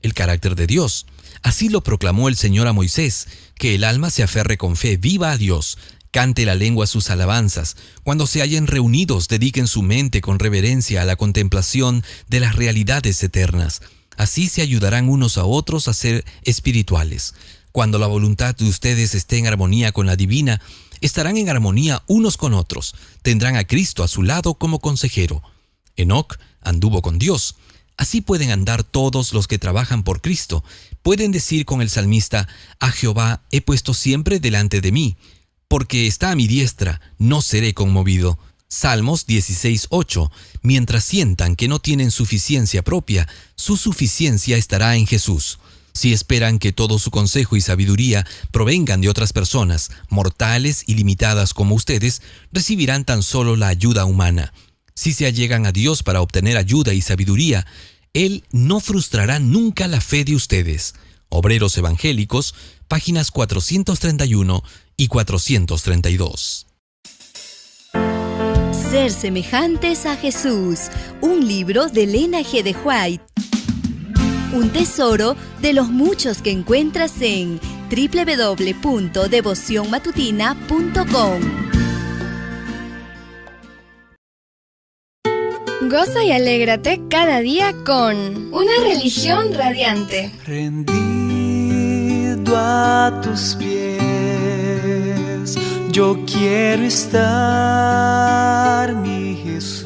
El carácter de Dios. Así lo proclamó el Señor a Moisés: que el alma se aferre con fe viva a Dios, cante la lengua sus alabanzas. Cuando se hallen reunidos, dediquen su mente con reverencia a la contemplación de las realidades eternas. Así se ayudarán unos a otros a ser espirituales. Cuando la voluntad de ustedes esté en armonía con la divina, estarán en armonía unos con otros. Tendrán a Cristo a su lado como consejero. Enoc anduvo con Dios. Así pueden andar todos los que trabajan por Cristo. Pueden decir con el salmista: a Jehová he puesto siempre delante de mí, porque está a mi diestra, no seré conmovido. Salmos 16:8. Mientras sientan que no tienen suficiencia propia, su suficiencia estará en Jesús. Si esperan que todo su consejo y sabiduría provengan de otras personas, mortales y limitadas como ustedes, recibirán tan solo la ayuda humana. Si se allegan a Dios para obtener ayuda y sabiduría, Él no frustrará nunca la fe de ustedes. Obreros Evangélicos, páginas 431 y 432. Ser semejantes a Jesús. Un libro de Elena G. de White. Un tesoro de los muchos que encuentras en www.devocionmatutina.com. Goza y alégrate cada día con una religión radiante. Rendido a tus pies, yo quiero estar, mi Jesús.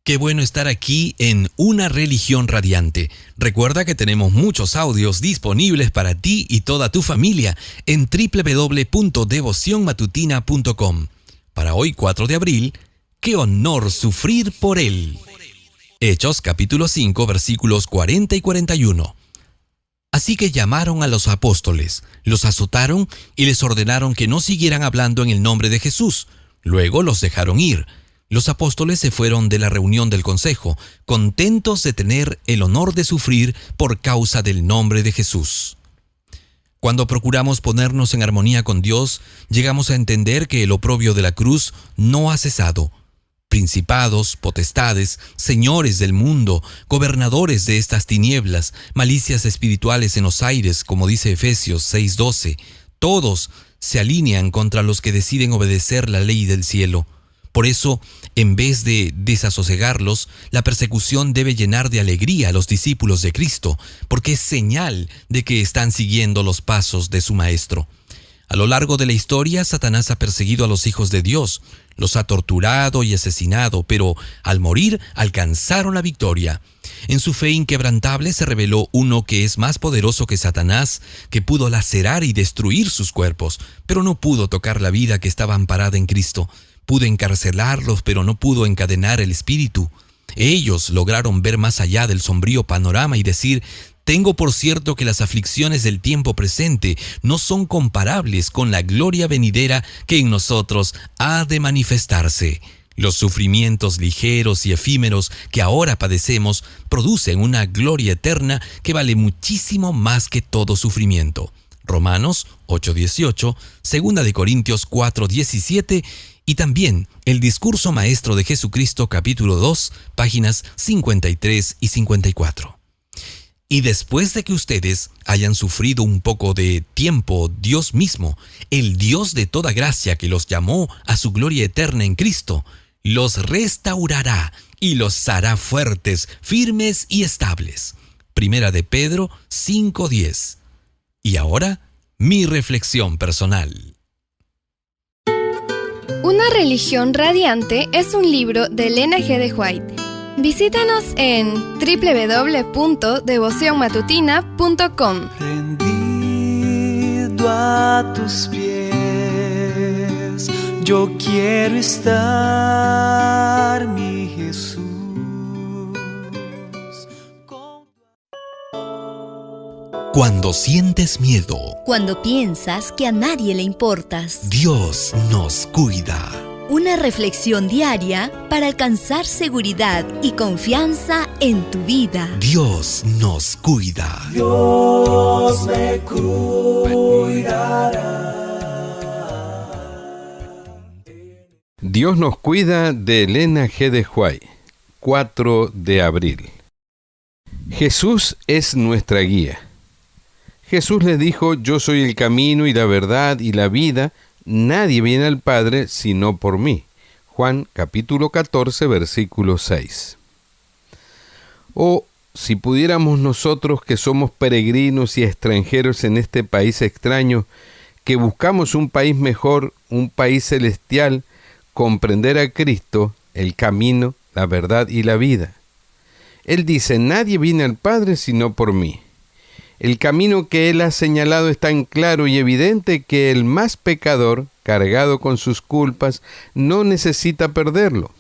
Qué bueno estar aquí en Una Religión Radiante. Recuerda que tenemos muchos audios disponibles para ti y toda tu familia en www.devocionmatutina.com. Para hoy, 4 de abril, ¡qué honor sufrir por Él! Hechos capítulo 5, versículos 40 y 41. Así que llamaron a los apóstoles, los azotaron y les ordenaron que no siguieran hablando en el nombre de Jesús. Luego los dejaron ir. Los apóstoles se fueron de la reunión del consejo, contentos de tener el honor de sufrir por causa del nombre de Jesús. Cuando procuramos ponernos en armonía con Dios, llegamos a entender que el oprobio de la cruz no ha cesado. Principados, potestades, señores del mundo, gobernadores de estas tinieblas, malicias espirituales en los aires, como dice Efesios 6:12, todos se alinean contra los que deciden obedecer la ley del cielo. Por eso, en vez de desasosegarlos, la persecución debe llenar de alegría a los discípulos de Cristo, porque es señal de que están siguiendo los pasos de su Maestro. A lo largo de la historia, Satanás ha perseguido a los hijos de Dios, los ha torturado y asesinado, pero al morir alcanzaron la victoria. En su fe inquebrantable se reveló uno que es más poderoso que Satanás, que pudo lacerar y destruir sus cuerpos, pero no pudo tocar la vida que estaba amparada en Cristo. Pudo encarcelarlos, pero no pudo encadenar el espíritu. Ellos lograron ver más allá del sombrío panorama y decir: tengo por cierto que las aflicciones del tiempo presente no son comparables con la gloria venidera que en nosotros ha de manifestarse. Los sufrimientos ligeros y efímeros que ahora padecemos producen una gloria eterna que vale muchísimo más que todo sufrimiento. Romanos 8:18, 2 de Corintios 4:17 y también el Discurso Maestro de Jesucristo capítulo 2, páginas 53 y 54. Y después de que ustedes hayan sufrido un poco de tiempo, Dios mismo, el Dios de toda gracia que los llamó a su gloria eterna en Cristo, los restaurará y los hará fuertes, firmes y estables. Primera de Pedro 5:10. Y ahora, mi reflexión personal. Una religión radiante es un libro de Elena G. de White. Visítanos en www.devocionmatutina.com. Rendido a tus pies, yo quiero estar, mi Jesús. Cuando sientes miedo, Cuando piensas que a nadie le importas. Dios nos cuida. Una reflexión diaria para alcanzar seguridad y confianza en tu vida. Dios nos cuida. Dios me cuidará. Dios nos cuida, de Elena G. de White, 4 de abril. Jesús es nuestra guía. Jesús les dijo: yo soy el camino y la verdad y la vida. Nadie viene al Padre sino por mí. Juan capítulo 14, versículo 6. O si pudiéramos nosotros, que somos peregrinos y extranjeros en este país extraño, que buscamos un país mejor, un país celestial, comprender a Cristo, el camino, la verdad y la vida. Él dice: nadie viene al Padre sino por mí. El camino que Él ha señalado es tan claro y evidente que el más pecador, cargado con sus culpas, no necesita perderlo.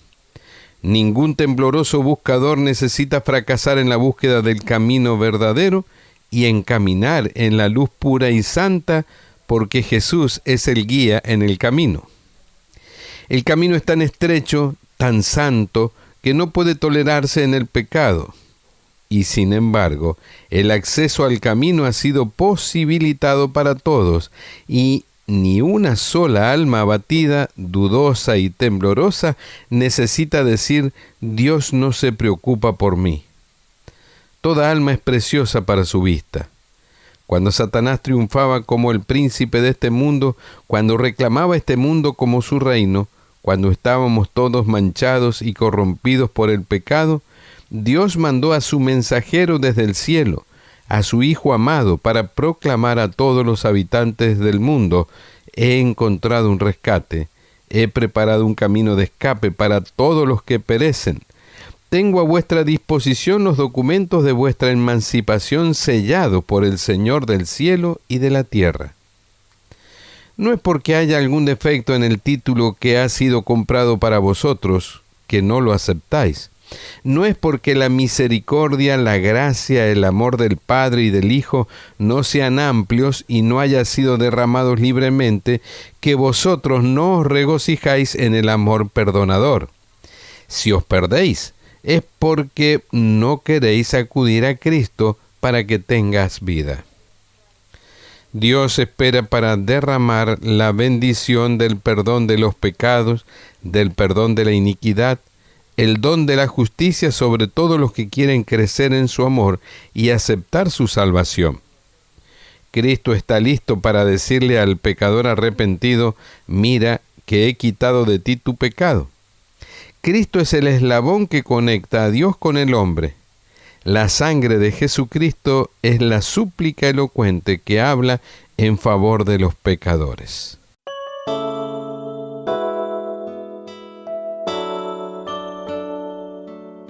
Ningún tembloroso buscador necesita fracasar en la búsqueda del camino verdadero y encaminar en la luz pura y santa, porque Jesús es el guía en el camino. El camino es tan estrecho, tan santo, que no puede tolerarse en el pecado. Y sin embargo, el acceso al camino ha sido posibilitado para todos, y ni una sola alma abatida, dudosa y temblorosa necesita decir: Dios no se preocupa por mí. Toda alma es preciosa para su vista. Cuando Satanás triunfaba como el príncipe de este mundo, cuando reclamaba este mundo como su reino, cuando estábamos todos manchados y corrompidos por el pecado, Dios mandó a su mensajero desde el cielo, a su Hijo amado, para proclamar a todos los habitantes del mundo: he encontrado un rescate, he preparado un camino de escape para todos los que perecen. Tengo a vuestra disposición los documentos de vuestra emancipación sellados por el Señor del cielo y de la tierra. No es porque haya algún defecto en el título que ha sido comprado para vosotros que no lo aceptáis. No es porque la misericordia, la gracia, el amor del Padre y del Hijo no sean amplios y no haya sido derramados libremente, que vosotros no os regocijáis en el amor perdonador. Si os perdéis, es porque no queréis acudir a Cristo para que tengas vida. Dios espera para derramar la bendición del perdón de los pecados, del perdón de la iniquidad, el don de la justicia sobre todos los que quieren crecer en su amor y aceptar su salvación. Cristo está listo para decirle al pecador arrepentido: mira que he quitado de ti tu pecado. Cristo es el eslabón que conecta a Dios con el hombre. La sangre de Jesucristo es la súplica elocuente que habla en favor de los pecadores.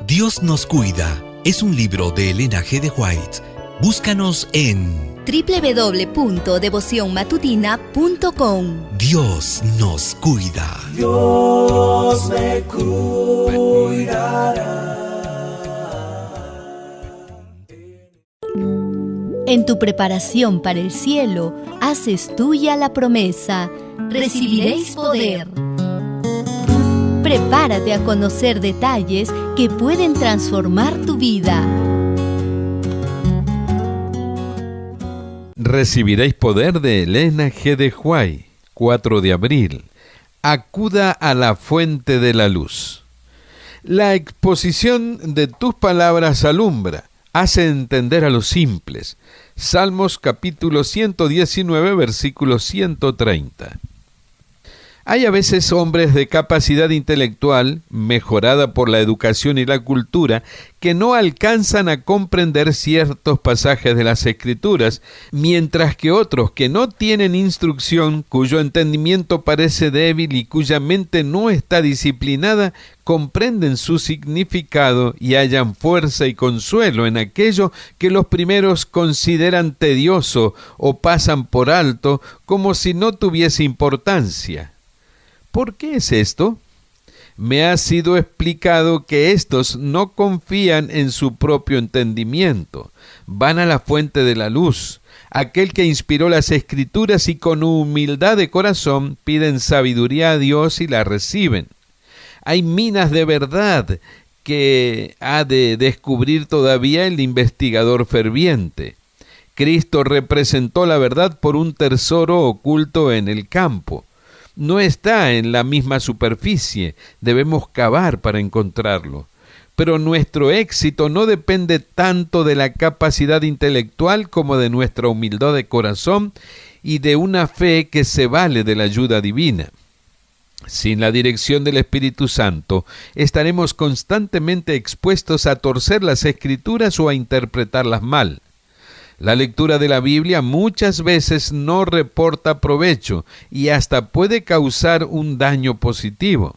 Dios nos cuida es un libro de Elena G. de White. Búscanos en www.devocionmatutina.com. Dios nos cuida. Dios me cuidará. En tu preparación para el cielo, haces tuya la promesa: recibiréis poder. Prepárate a conocer detalles que pueden transformar tu vida. Recibiréis poder de Elena G. de White, 4 de abril. Acuda a la fuente de la luz. La exposición de tus palabras alumbra, hace entender a los simples. Salmos capítulo 119, versículo 130. Hay a veces hombres de capacidad intelectual, mejorada por la educación y la cultura, que no alcanzan a comprender ciertos pasajes de las Escrituras, mientras que otros que no tienen instrucción, cuyo entendimiento parece débil y cuya mente no está disciplinada, comprenden su significado y hallan fuerza y consuelo en aquello que los primeros consideran tedioso o pasan por alto como si no tuviese importancia. ¿Por qué es esto? Me ha sido explicado que estos no confían en su propio entendimiento. Van a la fuente de la luz, aquel que inspiró las Escrituras, y con humildad de corazón piden sabiduría a Dios y la reciben. Hay minas de verdad que ha de descubrir todavía el investigador ferviente. Cristo representó la verdad por un tesoro oculto en el campo. No está en la misma superficie, debemos cavar para encontrarlo. Pero nuestro éxito no depende tanto de la capacidad intelectual como de nuestra humildad de corazón y de una fe que se vale de la ayuda divina. Sin la dirección del Espíritu Santo, estaremos constantemente expuestos a torcer las Escrituras o a interpretarlas mal. La lectura de la Biblia muchas veces no reporta provecho y hasta puede causar un daño positivo.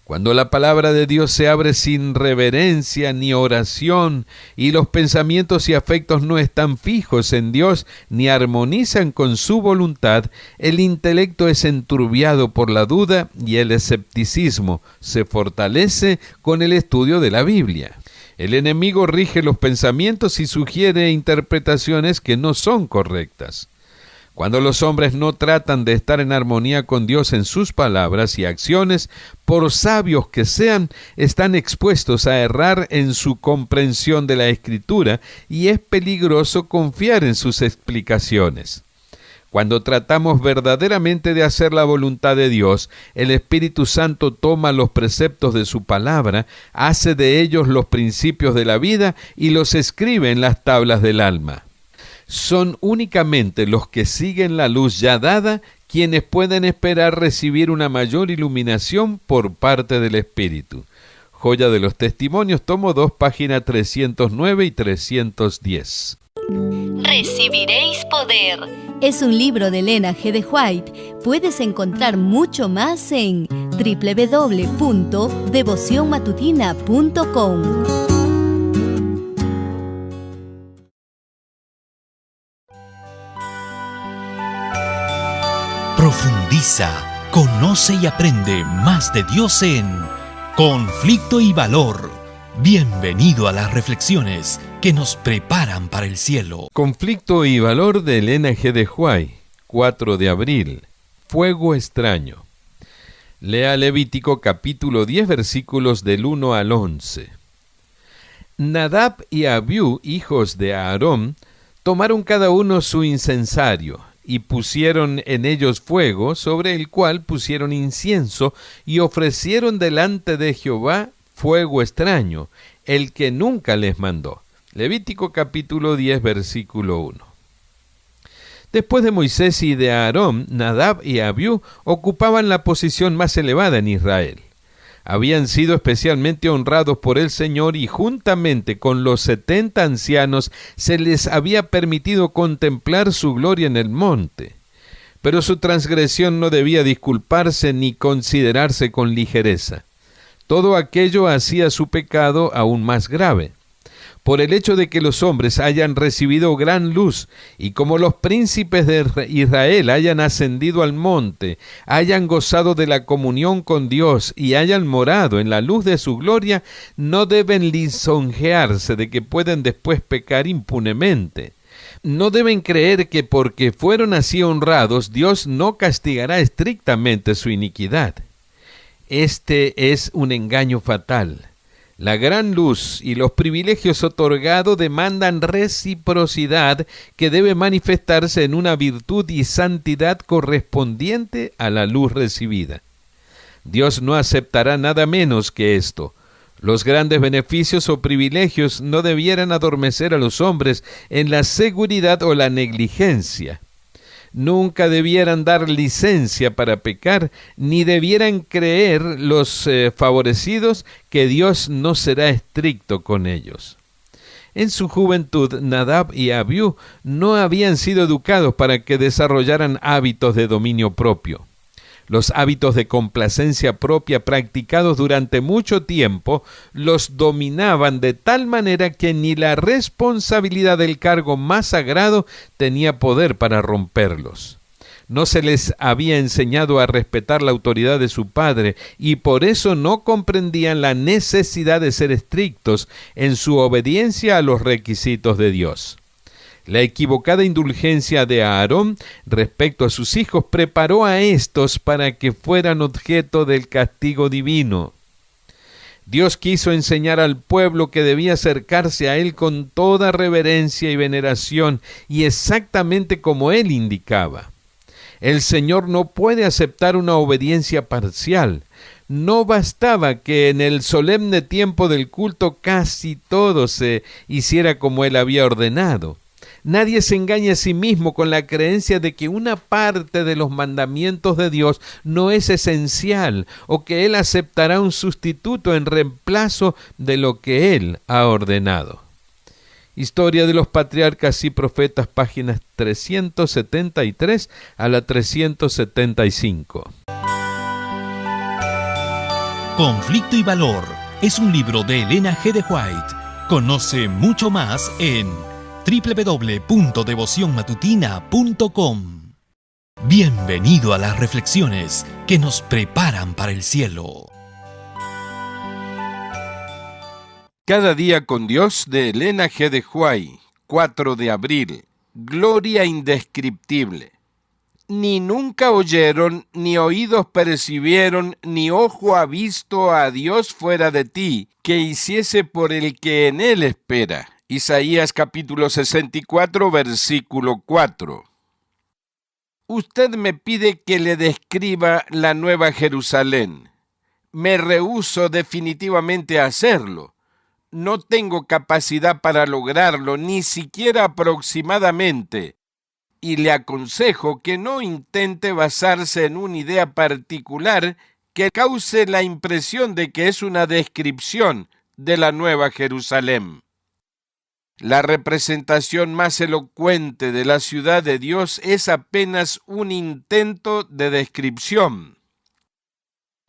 Cuando la palabra de Dios se abre sin reverencia ni oración y los pensamientos y afectos no están fijos en Dios ni armonizan con su voluntad, el intelecto es enturbiado por la duda y el escepticismo se fortalece con el estudio de la Biblia. El enemigo rige los pensamientos y sugiere interpretaciones que no son correctas. Cuando los hombres no tratan de estar en armonía con Dios en sus palabras y acciones, por sabios que sean, están expuestos a errar en su comprensión de la Escritura y es peligroso confiar en sus explicaciones. Cuando tratamos verdaderamente de hacer la voluntad de Dios, el Espíritu Santo toma los preceptos de su palabra, hace de ellos los principios de la vida y los escribe en las tablas del alma. Son únicamente los que siguen la luz ya dada quienes pueden esperar recibir una mayor iluminación por parte del Espíritu. Joya de los Testimonios, tomo 2, página 309 y 310. Recibiréis poder. Es un libro de Elena G. de White. Puedes encontrar mucho más en www.devocionmatutina.com. Profundiza, conoce y aprende más de Dios en Conflicto y Valor. Bienvenido a las reflexiones que nos preparan para el cielo. Conflicto y Valor de Elena G. de White, 4 de abril. Fuego extraño. Lea Levítico capítulo 10, versículos del 1 al 11. Nadab y Abiú, hijos de Aarón, tomaron cada uno su incensario, y pusieron en ellos fuego, sobre el cual pusieron incienso, y ofrecieron delante de Jehová fuego extraño, el que nunca les mandó. Levítico capítulo 10, versículo 1. Después de Moisés y de Aarón, Nadab y Abiú ocupaban la posición más elevada en Israel. habían sido especialmente honrados por el Señor y juntamente con los 70 ancianos se les había permitido contemplar su gloria en el monte. Pero su transgresión no debía disculparse ni considerarse con ligereza. Todo aquello hacía su pecado aún más grave. Por el hecho de que los hombres hayan recibido gran luz, y como los príncipes de Israel hayan ascendido al monte, hayan gozado de la comunión con Dios y hayan morado en la luz de su gloria, no deben lisonjearse de que pueden después pecar impunemente. No deben creer que porque fueron así honrados, Dios no castigará estrictamente su iniquidad. Este es un engaño fatal. La gran luz y los privilegios otorgados demandan reciprocidad que debe manifestarse en una virtud y santidad correspondiente a la luz recibida. Dios no aceptará nada menos que esto. Los grandes beneficios o privilegios no debieran adormecer a los hombres en la seguridad o la negligencia. Nunca debieran dar licencia para pecar, ni debieran creer los favorecidos que Dios no será estricto con ellos. En su juventud, Nadab y Abiú no habían sido educados para que desarrollaran hábitos de dominio propio. Los hábitos de complacencia propia practicados durante mucho tiempo los dominaban de tal manera que ni la responsabilidad del cargo más sagrado tenía poder para romperlos. No se les había enseñado a respetar la autoridad de su padre y por eso no comprendían la necesidad de ser estrictos en su obediencia a los requisitos de Dios. La equivocada indulgencia de Aarón respecto a sus hijos preparó a estos para que fueran objeto del castigo divino. Dios quiso enseñar al pueblo que debía acercarse a Él con toda reverencia y veneración, y exactamente como Él indicaba. El Señor no puede aceptar una obediencia parcial. No bastaba que en el solemne tiempo del culto casi todo se hiciera como Él había ordenado. Nadie se engaña a sí mismo con la creencia de que una parte de los mandamientos de Dios no es esencial o que Él aceptará un sustituto en reemplazo de lo que Él ha ordenado. Historia de los Patriarcas y Profetas, páginas 373 a la 375. Conflicto y Valor es un libro de Elena G. de White. Conoce mucho más en www.devocionmatutina.com. Bienvenido a las reflexiones que nos preparan para el cielo. Cada día con Dios, de Elena G. de White, 4 de abril. Gloria indescriptible. Ni nunca oyeron, ni oídos percibieron, ni ojo ha visto a Dios fuera de ti, que hiciese por el que en él espera. Isaías capítulo 64, versículo 4. Usted me pide que le describa la Nueva Jerusalén. Me rehúso definitivamente a hacerlo. No tengo capacidad para lograrlo, ni siquiera aproximadamente, y le aconsejo que no intente basarse en una idea particular que cause la impresión de que es una descripción de la Nueva Jerusalén. La representación más elocuente de la ciudad de Dios es apenas un intento de descripción.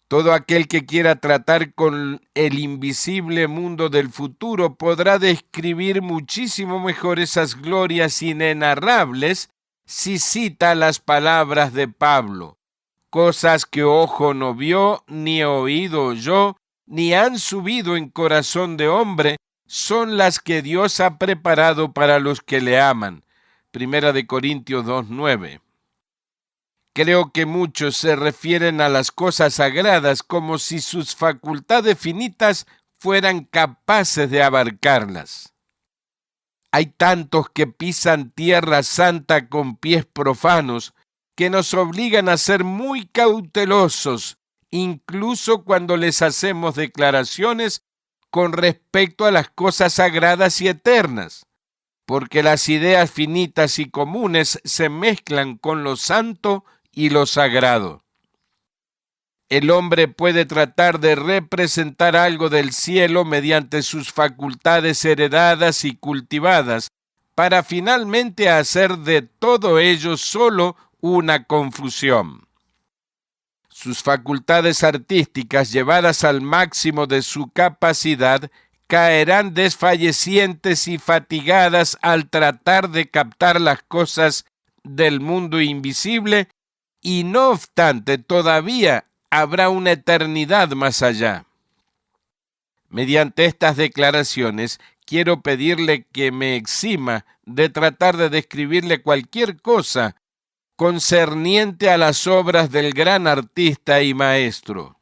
Todo aquel que quiera tratar con el invisible mundo del futuro podrá describir muchísimo mejor esas glorias inenarrables si cita las palabras de Pablo: cosas que ojo no vio, ni oído oyó, ni han subido en corazón de hombre, son las que Dios ha preparado para los que le aman. 1 Corintios 2:9. Creo que muchos se refieren a las cosas sagradas como si sus facultades finitas fueran capaces de abarcarlas. Hay tantos que pisan tierra santa con pies profanos que nos obligan a ser muy cautelosos, incluso cuando les hacemos declaraciones con respecto a las cosas sagradas y eternas, porque las ideas finitas y comunes se mezclan con lo santo y lo sagrado. El hombre puede tratar de representar algo del cielo mediante sus facultades heredadas y cultivadas, para finalmente hacer de todo ello solo una confusión. Sus facultades artísticas, llevadas al máximo de su capacidad, caerán desfallecientes y fatigadas al tratar de captar las cosas del mundo invisible, y no obstante, todavía habrá una eternidad más allá. Mediante estas declaraciones, quiero pedirle que me exima de tratar de describirle cualquier cosa concerniente a las obras del gran artista y maestro.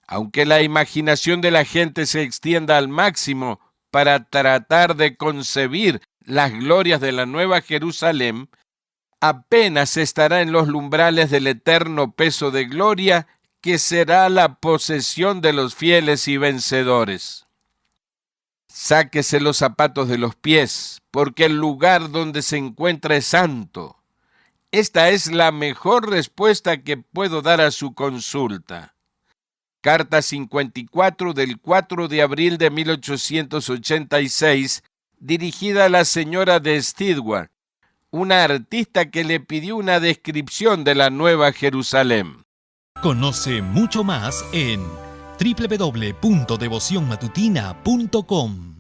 Aunque la imaginación de la gente se extienda al máximo para tratar de concebir las glorias de la Nueva Jerusalén, apenas estará en los umbrales del eterno peso de gloria que será la posesión de los fieles y vencedores. Sáquese los zapatos de los pies, porque el lugar donde se encuentra es santo. Esta es la mejor respuesta que puedo dar a su consulta. Carta 54 del 4 de abril de 1886, dirigida a la señora de Stewart, una artista que le pidió una descripción de la Nueva Jerusalén. Conoce mucho más en www.devocionmatutina.com.